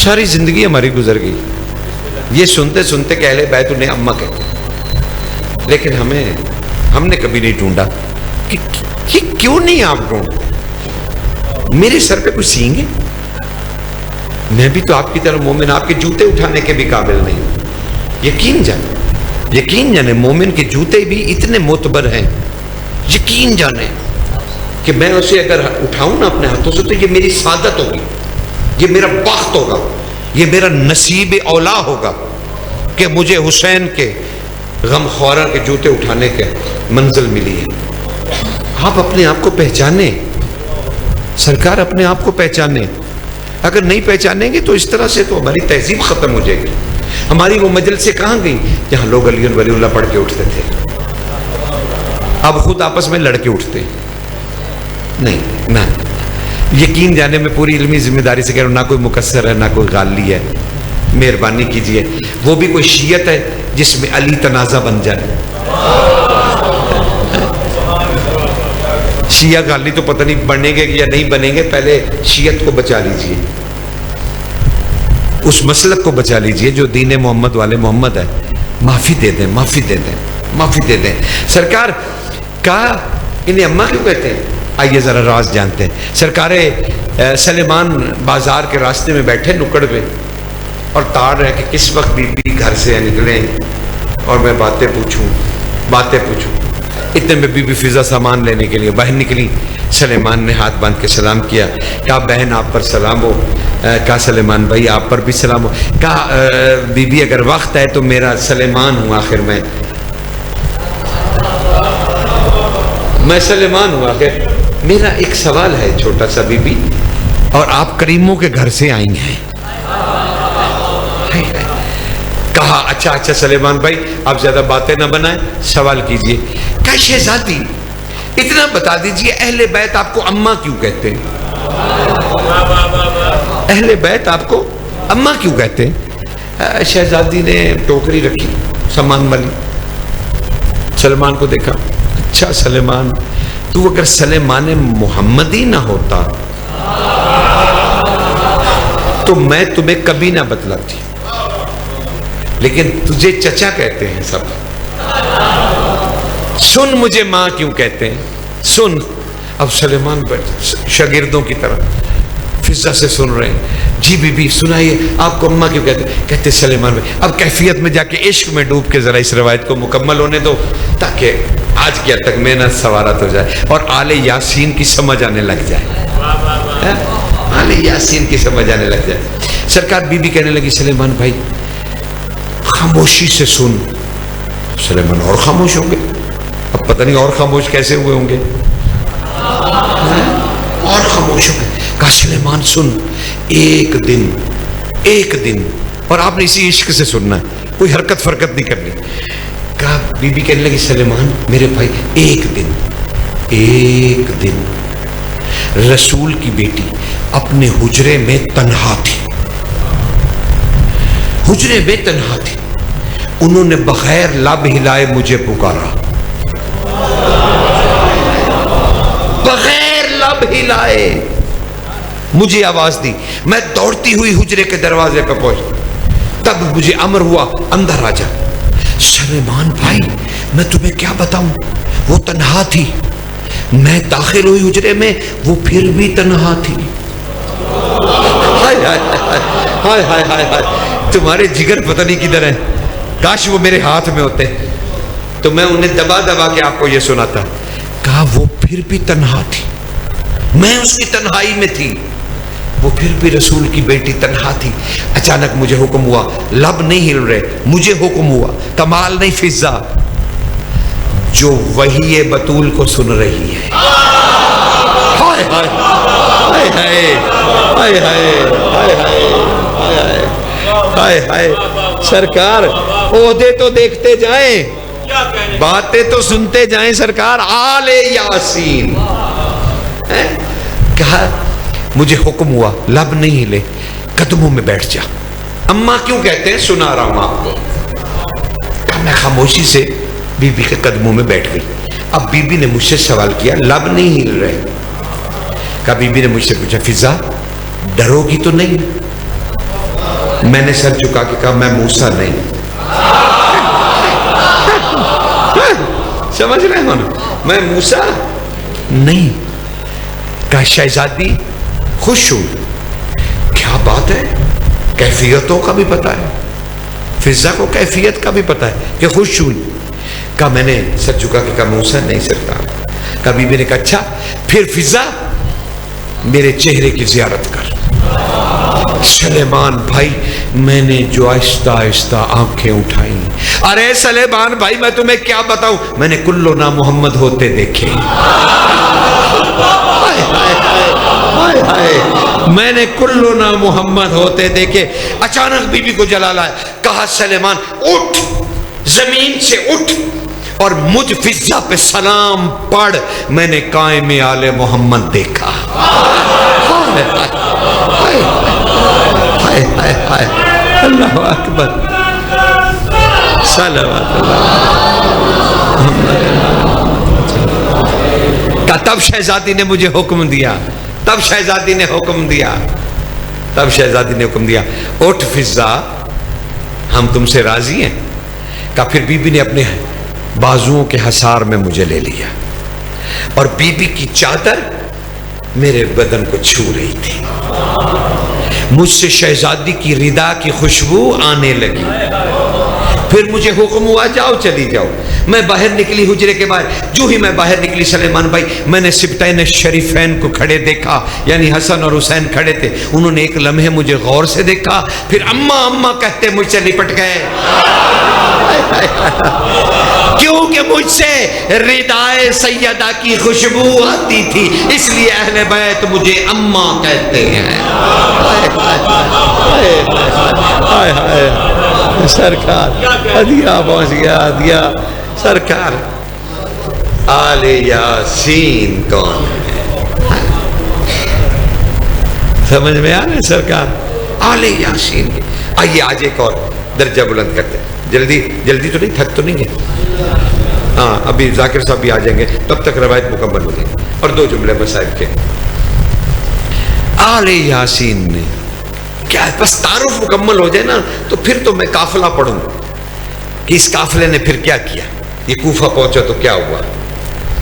ساری زندگی ہماری گزر گئی یہ سنتے سنتے کہ اہل بیت انہیں اماں کہتے ہیں، لیکن ہم نے کبھی نہیں ڈھونڈا کہ یہ کیوں نہیں آپ ڈھونڈتے. میرے سر پہ کوئی سینگ ہے؟ میں بھی تو آپ کی طرح مومن، آپ کے جوتے اٹھانے کے بھی قابل نہیں. یقین جانے مومن کے جوتے بھی اتنے معتبر ہیں. یقین جانے کہ میں اسے اگر اٹھاؤں نا اپنے ہاتھوں سے تو یہ میری سعادت ہوگی، یہ میرا بخت ہوگا، یہ میرا نصیب اولا ہوگا کہ مجھے حسین کے غم خوارہ کے جوتے اٹھانے کے منزل ملی ہے. آپ اپنے آپ کو پہچانیں سرکار، اپنے آپ کو پہچانیں. اگر نہیں پہچانیں گے تو اس طرح سے تو ہماری تہذیب ختم ہو جائے گی. ہماری وہ مجلسیں کہاں گئی جہاں لوگ علی ولی اللہ پڑھ کے اٹھتے تھے؟ اب خود آپس میں لڑ کے اٹھتے نہیں. نہ یقین جانے میں پوری علمی ذمہ داری سے کہہ رہا ہوں، نہ کوئی مقصر ہے نہ کوئی غالی ہے. مہربانی کیجئے، وہ بھی کوئی شیعت ہے جس میں علی تنازع بن جائے. شیعہ غالی تو پتہ نہیں بنیں گے یا نہیں بنیں گے، پہلے شیعت کو بچا لیجئے، اس مسلک کو بچا لیجئے جو دین محمد والے محمد ہے. معافی دے دیں، معافی دے دیں، معافی دے دیں. سرکار کہا انہیں اماں کیوں کہتے ہیں؟ آئیے ذرا راز جانتے ہیں. سرکار سلیمان بازار کے راستے میں بیٹھے نکڑ پہ اور تاڑ رہے کہ کس وقت بی بی گھر سے نکلیں اور میں باتیں پوچھوں. اتنے میں بی بی فضا سامان لینے کے لیے باہر نکلی. سلیمان نے ہاتھ باندھ کے سلام کیا. کہا بہن آپ پر سلام ہو. کہا سلیمان بھائی آپ پر بھی سلام ہو. کہا بی بی اگر وقت ہے تو میرا سلیمان ہوں، آخر میں سلیمان ہوں، آخر میرا ایک سوال ہے چھوٹا سا بی بی، اور آپ کریموں کے گھر سے آئی ہیں. کہا اچھا سلیمان بھائی آپ زیادہ باتیں نہ بنائیں، سوال کیجئے. کہا شہزادی اتنا بتا دیجئے اہل بیت آپ کو اماں کیوں کہتے ہیں؟ اہل بیت آپ کو اماں کیوں کہتے ہیں؟ شہزادی نے ٹوکری رکھی سامان والی. سلمان کو دیکھا، اچھا سلیمان تو اگر سلیمان محمدی نہ ہوتا تو میں تمہیں کبھی نہ بتلاتی، لیکن تجھے چچا کہتے ہیں سب. سن مجھے ماں کیوں کہتے ہیں، سن. اب سلیمان شاگردوں کی طرح فضا سے سن رہے ہیں. جی بی بی سنائیے آپ کو اماں کیوں کہتے ہیں؟ کہتے سلیمان بھائی اب کیفیت میں جا کے عشق میں ڈوب کے ذرا اس روایت کو مکمل ہونے دو تاکہ آج کیا تک محنت سوارت ہو جائے اور آل یاسین کی سمجھ آنے لگ جائے. آل یاسین کی سمجھ آنے لگ جائے. سرکار بی بی کہنے لگی سلیمان بھائی خاموشی سے سن. سلیمان اور خاموش ہوں گے. اب پتہ نہیں اور خاموش کیسے ہوئے ہوں گے. خوش ہو گئے. کہا سلیمان سن، ایک دن اور آپ نے اسی عشق سے سننا ہے، کوئی حرکت فرکت نہیں کرنی. کہا بی بی کہنے لگی سلیمان میرے بھائی، ایک دن رسول کی بیٹی اپنے حجرے میں تنہا تھی، انہوں نے بغیر لب ہلائے مجھے پکارا، بغیر لب ہلائے مجھے آواز دی. میں دوڑتی ہوئی حجرے کے دروازے پہ پہنچ، تب مجھے امر ہوا اندر آ جا. سلیمان بھائی میں تمہیں کیا بتاؤں، وہ تنہا تھی، میں داخل ہوئی حجرے میں، وہ پھر بھی تنہا تھی. ہائے ہائے ہائے ہائے، تمہارے جگر پتہ نہیں کدھر ہیں، کاش وہ میرے ہاتھ میں ہوتے تو میں انہیں دبا کے آپ کو یہ سناتا. کہا وہ پھر بھی تنہا تھی، میں اس کی تنہائی میں تھی، وہ پھر بھی رسول کی بیٹی تنہا تھی. اچانک مجھے حکم ہوا، لب نہیں ہل رہے، مجھے حکم ہوا، کمال نہیں فضا، جو وحی بطول کو سن رہی ہے. ہائے ہائے ہائے ہائے ہائے ہائے ہائے ہائے ہائے. سرکار عہدے تو دیکھتے جائیں، باتیں تو سنتے جائیں. سرکار آل یاسین. کہا مجھے حکم ہوا، لب نہیں ہلے، قدموں میں بیٹھ جا. اماں کیوں کہتے ہیں، سنا رہا ہوں آپ کو. کہا میں خاموشی سے بی بی کے قدموں میں بیٹھ گئی. اب بی بی نے مجھ سے سوال کیا، لب نہیں ہل رہے. کہا بی بی نے مجھ سے پوچھا فضا ڈرو گی تو نہیں؟ میں نے سر جھکا کے کہا میں موسیٰ نہیں. سمجھ رہے ہو نا، میں موسیٰ نہیں. کہا شہزادی خوش ہوں. کیا بات ہے، کیفیتوں کا بھی پتا ہے، فضا کو کیفیت کا بھی پتا ہے کہ خوش ہوں. کہا میں نے سر جھکا کے کہا موسیٰ نہیں سرکار. کہا بی بی نے کہا اچھا پھر فضا میرے چہرے کی زیارت کر. سلیمان بھائی میں نے جو آہستہ آہستہ آنکھیں اٹھائیں، ارے سلیمان بھائی میں تمہیں کیا بتاؤں، میں نے کلو نا محمد ہوتے دیکھے. میں نے کلو نا محمد ہوتے دیکھے. اچانک بی بی کو جلال آیا. کہا سلیمان اٹھ، زمین سے اٹھ اور مجھ فضا پہ سلام پڑھ، میں نے قائم آل محمد دیکھا. اللہ اکبر، صلوات اللہ. تب شہزادی نے مجھے حکم دیا، تب شہزادی نے حکم دیا اٹھ فضا ہم تم سے راضی ہیں. کہا پھر بی بی نے اپنے بازوؤں کے حصار میں مجھے لے لیا اور بی بی کی چادر میرے بدن کو چھو رہی تھی. مجھ سے شہزادی کی ردا کی خوشبو آنے لگی. پھر مجھے حکم ہوا جاؤ چلی جاؤ. میں باہر نکلی حجرے کے باہر. جو ہی میں باہر نکلی سلیمان بھائی میں نے سبتین شریفین کو کھڑے دیکھا، یعنی حسن اور حسین کھڑے تھے. انہوں نے ایک لمحے مجھے غور سے دیکھا، پھر اماں اماں کہتے مجھ سے لپٹ گئے. کیونکہ مجھ سے ردائے سیدہ کی خوشبو آتی تھی، اس لیے اہل بیت مجھے اماں کہتے ہیں. سرکار ہدیہ پہنچ گیا، ہدیہ. سرکار آل یاسین کون ہے؟ سمجھ میں آ رہے ہیں سرکار آل یاسین. آئیے آج ایک اور درجہ بلند کرتے ہیں. جلدی تو نہیں، تھک تو نہیں ہے؟ ہاں ابھی ذاکر صاحب بھی آ جائیں گے، تب تک روایت مکمل ہو گئی. اور دو جملے مصائب کے. آل یاسین نے کیا، بس تعارف مکمل ہو جائے نا تو پھر تو میں قافلہ پڑھوں کہ اس قافلے نے پھر کیا کیا. یہ کوفہ پہنچا تو کیا ہوا.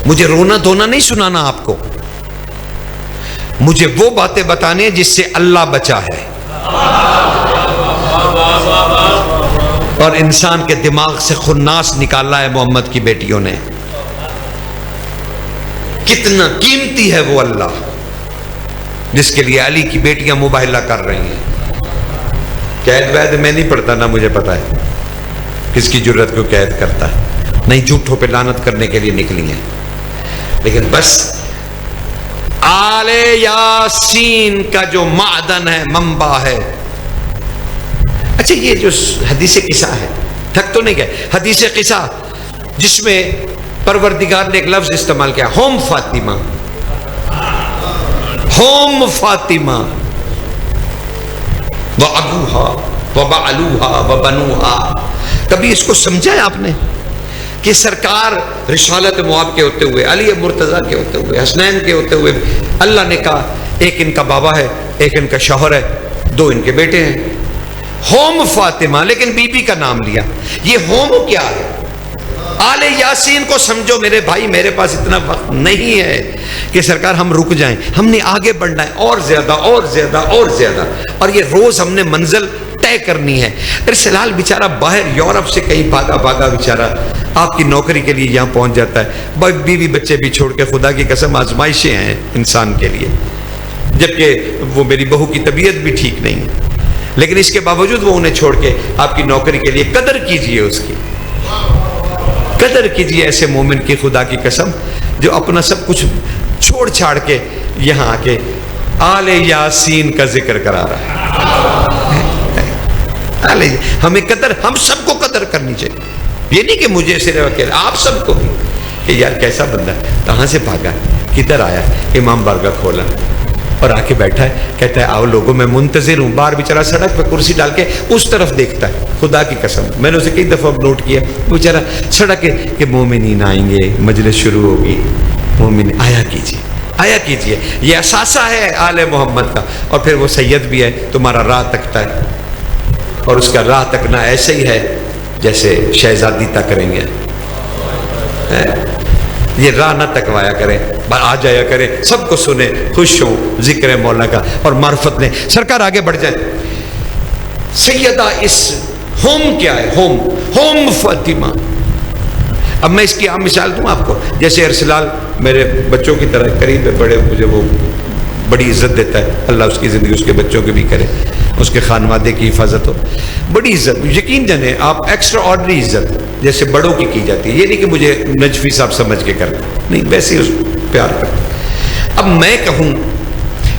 مجھے رونا دھونا نہیں سنانا آپ کو، مجھے وہ باتیں بتانے جس سے اللہ بچا ہے اور انسان کے دماغ سے خناس نکالا ہے محمد کی بیٹیوں نے. کتنا قیمتی ہے وہ اللہ جس کے لیے علی کی بیٹیاں مباہلہ کر رہی ہیں. قید وید میں نہیں پڑھتا، نہ مجھے پتا ہے کس کی جرت کو قید کرتا ہے، نہیں جھوٹوں پہ لعنت کرنے کے لیے نکلی ہیں. لیکن بس آل یاسین کا جو معدن ہے، منبع ہے۔ اچھا یہ جو حدیث قصہ ہے، تھک تو نہیں گئے؟ حدیث قصہ جس میں پروردگار نے ایک لفظ استعمال کیا، ہوم فاطمہ، ہوم فاطمہ، وَأَبُوهَا وَبَعْلُوهَا وَبَنُوهَا۔ کبھی اس کو سمجھا ہے آپ نے کہ سرکار رسالت مواب کے ہوتے ہوئے، علی مرتضیٰ کے ہوتے ہوئے، حسنین کے ہوتے ہوئے، اللہ نے کہا ایک ان کا بابا ہے، ایک ان کا شوہر ہے، دو ان کے بیٹے ہیں، ہوم فاطمہ، لیکن بی بی کا نام لیا۔ یہ ہوم کیا ہے؟ آل یاسین کو سمجھو میرے بھائی، میرے پاس اتنا وقت نہیں ہے کہ سرکار ہم رک جائیں، ہم نے آگے بڑھنا ہے، اور زیادہ اور زیادہ اور زیادہ، اور یہ روز ہم نے منزل طے کرنی ہے۔ ارسلال بیچارہ باہر یورپ سے کہیں بھاگا بھاگا بیچارہ آپ کی نوکری کے لیے یہاں پہنچ جاتا ہے، بیوی بچے بھی چھوڑ کے، خدا کی قسم آزمائشیں ہیں انسان کے لیے، جبکہ وہ میری بہو کی طبیعت بھی ٹھیک نہیں ہے، لیکن اس کے باوجود وہ انہیں چھوڑ کے آپ کی نوکری کے لیے، قدر کیجئے اس کی، قدر کیجئے ایسے مومن کی، خدا کی قسم جو اپنا سب کچھ چھوڑ چھاڑ کے یہاں آ کے آل یاسین کا ذکر کرا رہا ہے۔ ہمیں قدر، ہم سب کو قدر کرنی چاہیے، یہ نہیں کہ مجھے صرف اکیلا، آپ سب کو بھی، کہ یار کیسا بندہ، کہاں سے بھاگا، کدھر آیا، امام بارگاہ کھولا اور آ کے بیٹھا ہے، کہتا ہے آؤ لوگوں میں منتظر ہوں، باہر بیچارہ سڑک پہ کرسی ڈال کے اس طرف دیکھتا ہے، خدا کی قسم میں نے اسے کئی دفعہ نوٹ کیا، بیچارہ سڑک کہ مومنین آئیں گے، مجلس شروع ہوگی، مومن آیا کیجیے، آیا کیجیے، یہ اثاثہ ہے آل محمد کا، اور پھر وہ سید بھی ہے، تمہارا راہ تکتا ہے، اور اس کا راہ تکنا ایسے ہی ہے جیسے شہزادی تک رہی ہے، یہ راہ نہ تکوایا کریں، آ جایا کریں، سب کو سنیں، خوش ہوں ذکر مولا کا اور معرفت لیں، سرکار آگے بڑھ جائیں۔ سیدہ اس ہوم کیا ہے؟ ہوم فاطمہ۔ اب میں اس کی عام مثال دوں آپ کو، جیسے ارسلال میرے بچوں کی طرح قریب ہے، بڑے، مجھے وہ بڑی عزت دیتا ہے، اللہ اس کی زندگی اس کے بچوں کی بھی کرے، اس کے خانوادے کی حفاظت ہو، بڑی عزت، یقین جانے آپ ایکسٹرا آرڈنری عزت جیسے بڑوں کی جاتی ہے، یہ نہیں کہ مجھے نجفی صاحب سمجھ کے کرنا، نہیں، ویسے اس پیار کرتا۔ اب میں کہوں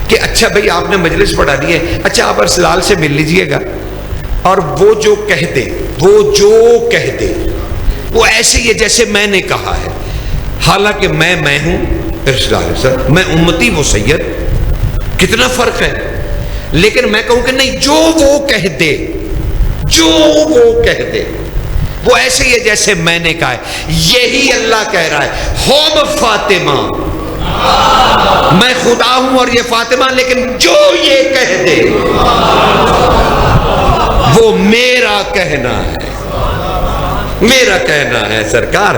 کہ اچھا بھائی آپ نے مجلس پڑھا دی ہے، اچھا آپ ارسلال سے مل لیجئے گا، اور وہ جو کہہ دے، وہ ایسے ہی ہے جیسے میں نے کہا ہے، حالانکہ میں ہوں ارسلال صاحب، میں امتی، وہ سید، کتنا فرق ہے، لیکن میں کہوں کہ نہیں، جو وہ کہہ دے وہ ایسے ہی ہے جیسے میں نے کہا ہے، یہی اللہ کہہ رہا ہے، ہوم فاطمہ، میں خدا ہوں اور یہ فاطمہ، لیکن جو یہ کہہ دے وہ میرا کہنا ہے، میرا کہنا ہے سرکار۔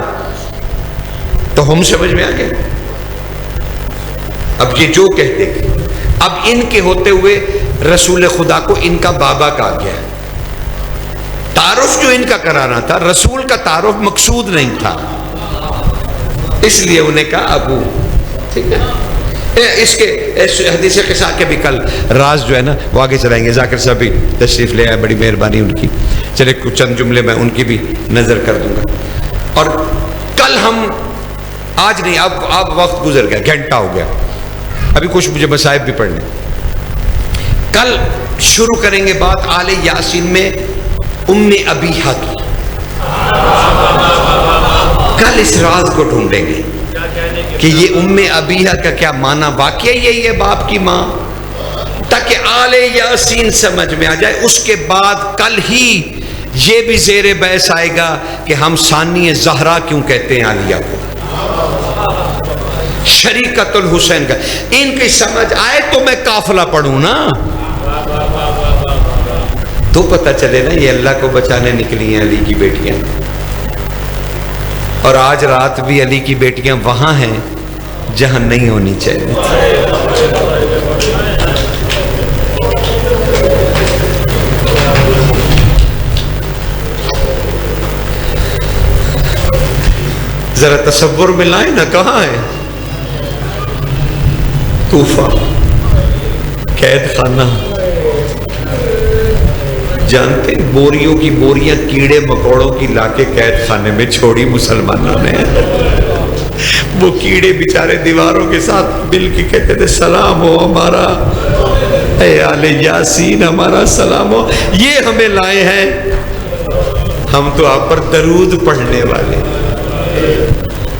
تو ہم سمجھ میں آ گئے، اب یہ جو کہتے، اب ان کے ہوتے ہوئے رسول خدا کو ان کا بابا کہا گیا، تعارف جو ان کا کرانا تھا، رسول کا تعارف مقصود نہیں تھا، اس لیے انہیں کہا ابو، ٹھیک ہے۔ اس کے حدیث قصہ کے بھی کل راز جو ہے نا وہ آگے چلائیں گے، ذاکر صاحب بھی تشریف لے آئے، بڑی مہربانی ان کی، چلے کچھ چند جملے میں ان کی بھی نظر کر دوں گا، اور کل ہم، آج نہیں، اب وقت گزر گیا، گھنٹہ ہو گیا، ابھی کچھ مجھے مصائب بھی پڑھنے، کل شروع کریں گے بات آل یاسین میں ام ابیہا کی، کل اس راز کو ڈھونڈیں گے کہ یہ ام ابیہا کا کیا معنی، واقعہ یہی ہے باپ کی ماں، تاکہ آل یاسین سمجھ میں آ جائے۔ اس کے بعد کل ہی یہ بھی زیر بحث آئے گا کہ ہم ثانی زہرا کیوں کہتے ہیں عالیہ کو، شریکت الحسین کا، ان کی سمجھ آئے تو میں قافلہ پڑھوں نا، تو پتہ چلے نا یہ اللہ کو بچانے نکلی ہیں علی کی بیٹیاں، اور آج رات بھی علی کی بیٹیاں وہاں ہیں جہاں نہیں ہونی چاہیے۔ ذرا تصور میں لائیں نا، کہاں ہے؟ کوفہ، قید خانہ، جانتے بوریوں کی بوریاں کیڑے مکوڑوں کی لا کے قید خانے میں چھوڑی مسلمانوں نے، وہ کیڑے بیچارے دیواروں کے ساتھ مل کے کہتے تھے سلام ہو ہمارا اے آل یاسین، ہمارا سلام ہو، یہ ہمیں لائے ہیں، ہم تو آپ پر درود پڑھنے والے۔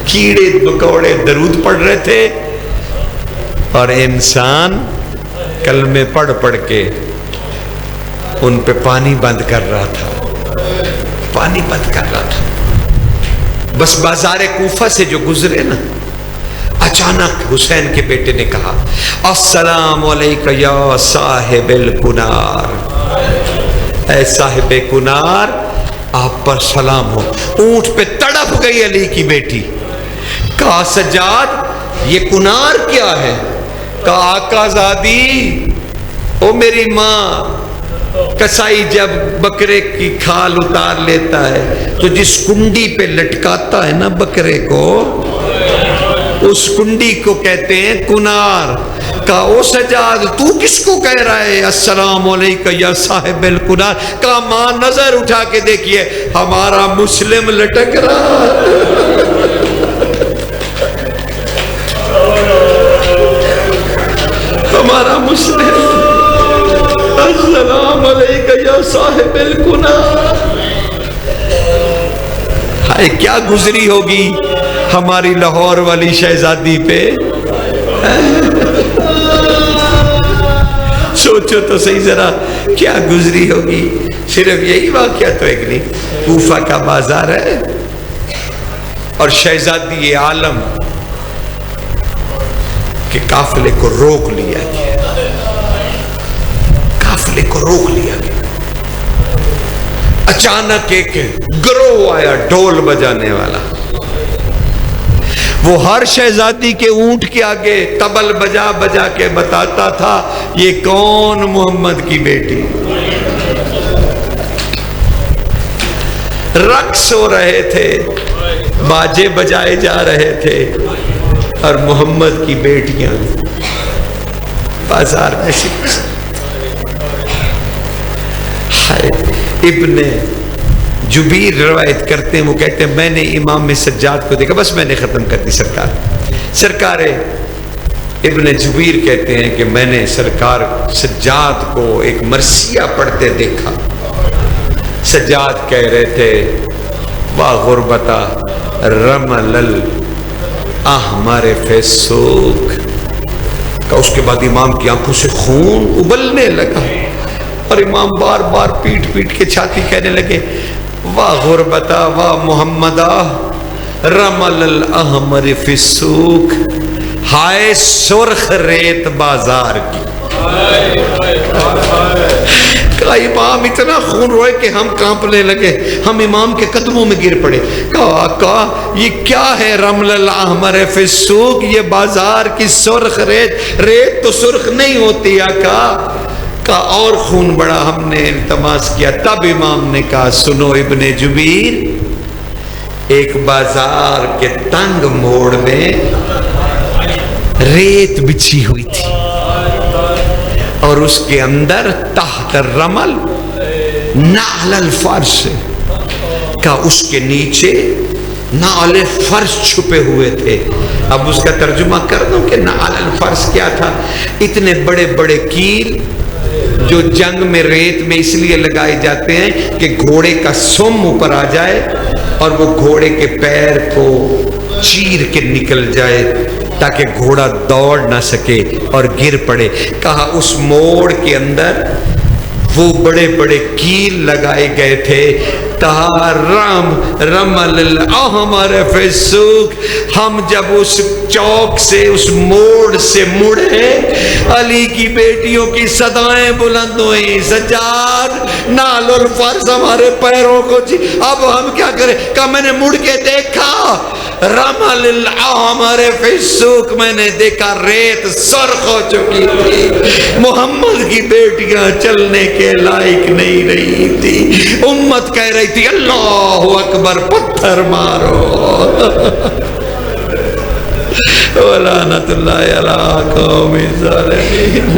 کیڑے مکوڑے درود پڑھ رہے تھے اور انسان کلمے پڑھ پڑھ کے ان پہ پانی بند کر رہا تھا، پانی بند کر رہا تھا۔ بس بازار کوفہ سے جو گزرے نا، اچانک حسین کے بیٹے نے کہا السلام علیکہ یا صاحب الکنار، اے صاحب کنار آپ پر سلام ہو۔ اونٹ پہ تڑپ گئی علی کی بیٹی، کہا سجاد یہ کنار کیا ہے؟ کہا آقا زادی، او میری ماں، کسائی جب بکرے کی کھال اتار لیتا ہے تو جس کنڈی پہ لٹکاتا ہے نا بکرے کو، اس کنڈی کو کہتے ہیں کنار۔ کہا او سجاد تو کس کو کہہ رہا ہے السلام علیکہ یا صاحب الکنار؟ کہا ماں نظر اٹھا کے دیکھیے ہمارا مسلم لٹک رہا ہمارا مسلم، السلام علیکہ یا صاحب الکنار۔ ہائے کیا گزری ہوگی ہماری لاہور والی شہزادی پہ، سوچو تو صحیح ذرا کیا گزری ہوگی۔ صرف یہی واقعہ تو ایک نہیں، کوفہ کا بازار ہے اور شہزادی عالم کے قافلے کو روک لیا گیا، قافلے کو روک لیا گیا۔ اچانک ایک گروہ آیا ڈھول بجانے والا، وہ ہر شہزادی کے اونٹ کے آگے طبل بجا بجا کے بتاتا تھا یہ کون محمد کی بیٹی۔ رقص ہو رہے تھے، باجے بجائے جا رہے تھے اور محمد کی بیٹیاں بازار میں شکست۔ ابن جبیر روایت کرتے ہیں، وہ کہتے ہیں میں نے امام سجاد کو دیکھا، بس میں نے ختم کر دی سرکار ابن جبیر کہتے ہیں کہ میں نے سرکار سجاد کو ایک مرثیہ پڑھتے دیکھا۔ سجاد کہہ رہے تھے واہ غربتا رمل الاحمر فسوق، کہ اس کے بعد امام کی آنکھوں سے خون ابلنے لگا اور امام بار بار پیٹ پیٹ کے چھاتی کہنے لگے واہ غربتا واہ محمدہ رمل الاحمر فسوق، ہائے سرخ ریت بازار کی۔ کہا امام اتنا خون روئے کہ ہم کانپنے لگے، ہم امام کے قدموں میں گر پڑے۔ کہا آقا یہ کیا ہے رمل الاحمر فسوق؟ یہ بازار کی سرخ ریت، ریت تو سرخ نہیں ہوتی آقا۔ کہا اور خون بڑا، ہم نے التماس کیا، تب امام نے کہا سنو ابن جبیر، ایک بازار کے تنگ موڑ میں ریت بچھی ہوئی تھی اور اس کے اندر تحت الرمل نعل الفرش، کہا اس کے نیچے نعل فرش چھپے ہوئے تھے۔ اب اس کا ترجمہ کر دوں کہ نعل الفرش کیا تھا؟ اتنے بڑے بڑے کیل جو جنگ میں ریت میں اس لیے لگائے جاتے ہیں کہ گھوڑے کا سم اوپر آ جائے اور وہ گھوڑے کے پیر کو چیر کے نکل جائے تاکہ گھوڑا دوڑ نہ سکے اور گر پڑے۔ کہا اس موڑ کے اندر وہ بڑے بڑے کیل لگائے گئے تھے۔ کہا رمل الاحمر فسوق، ہم جب اس چوک سے اس موڑ سے مڑے علی کی بیٹیوں کی صدائیں بلند ہوئیں سجاد نعل الفرش ہمارے پیروں کو اب ہم کیا کریں؟ کہا میں نے مڑ کے دیکھا رمل الاحمر فسوق، میں نے دیکھا ریت سرخ ہو چکی تھی، محمد کی بیٹیاں چلنے کے لائق نہیں رہی تھی، امت کہہ رہی تھی اللہ اکبر پتھر مارو۔ ولعنت اللہ علی قوم الظالمین۔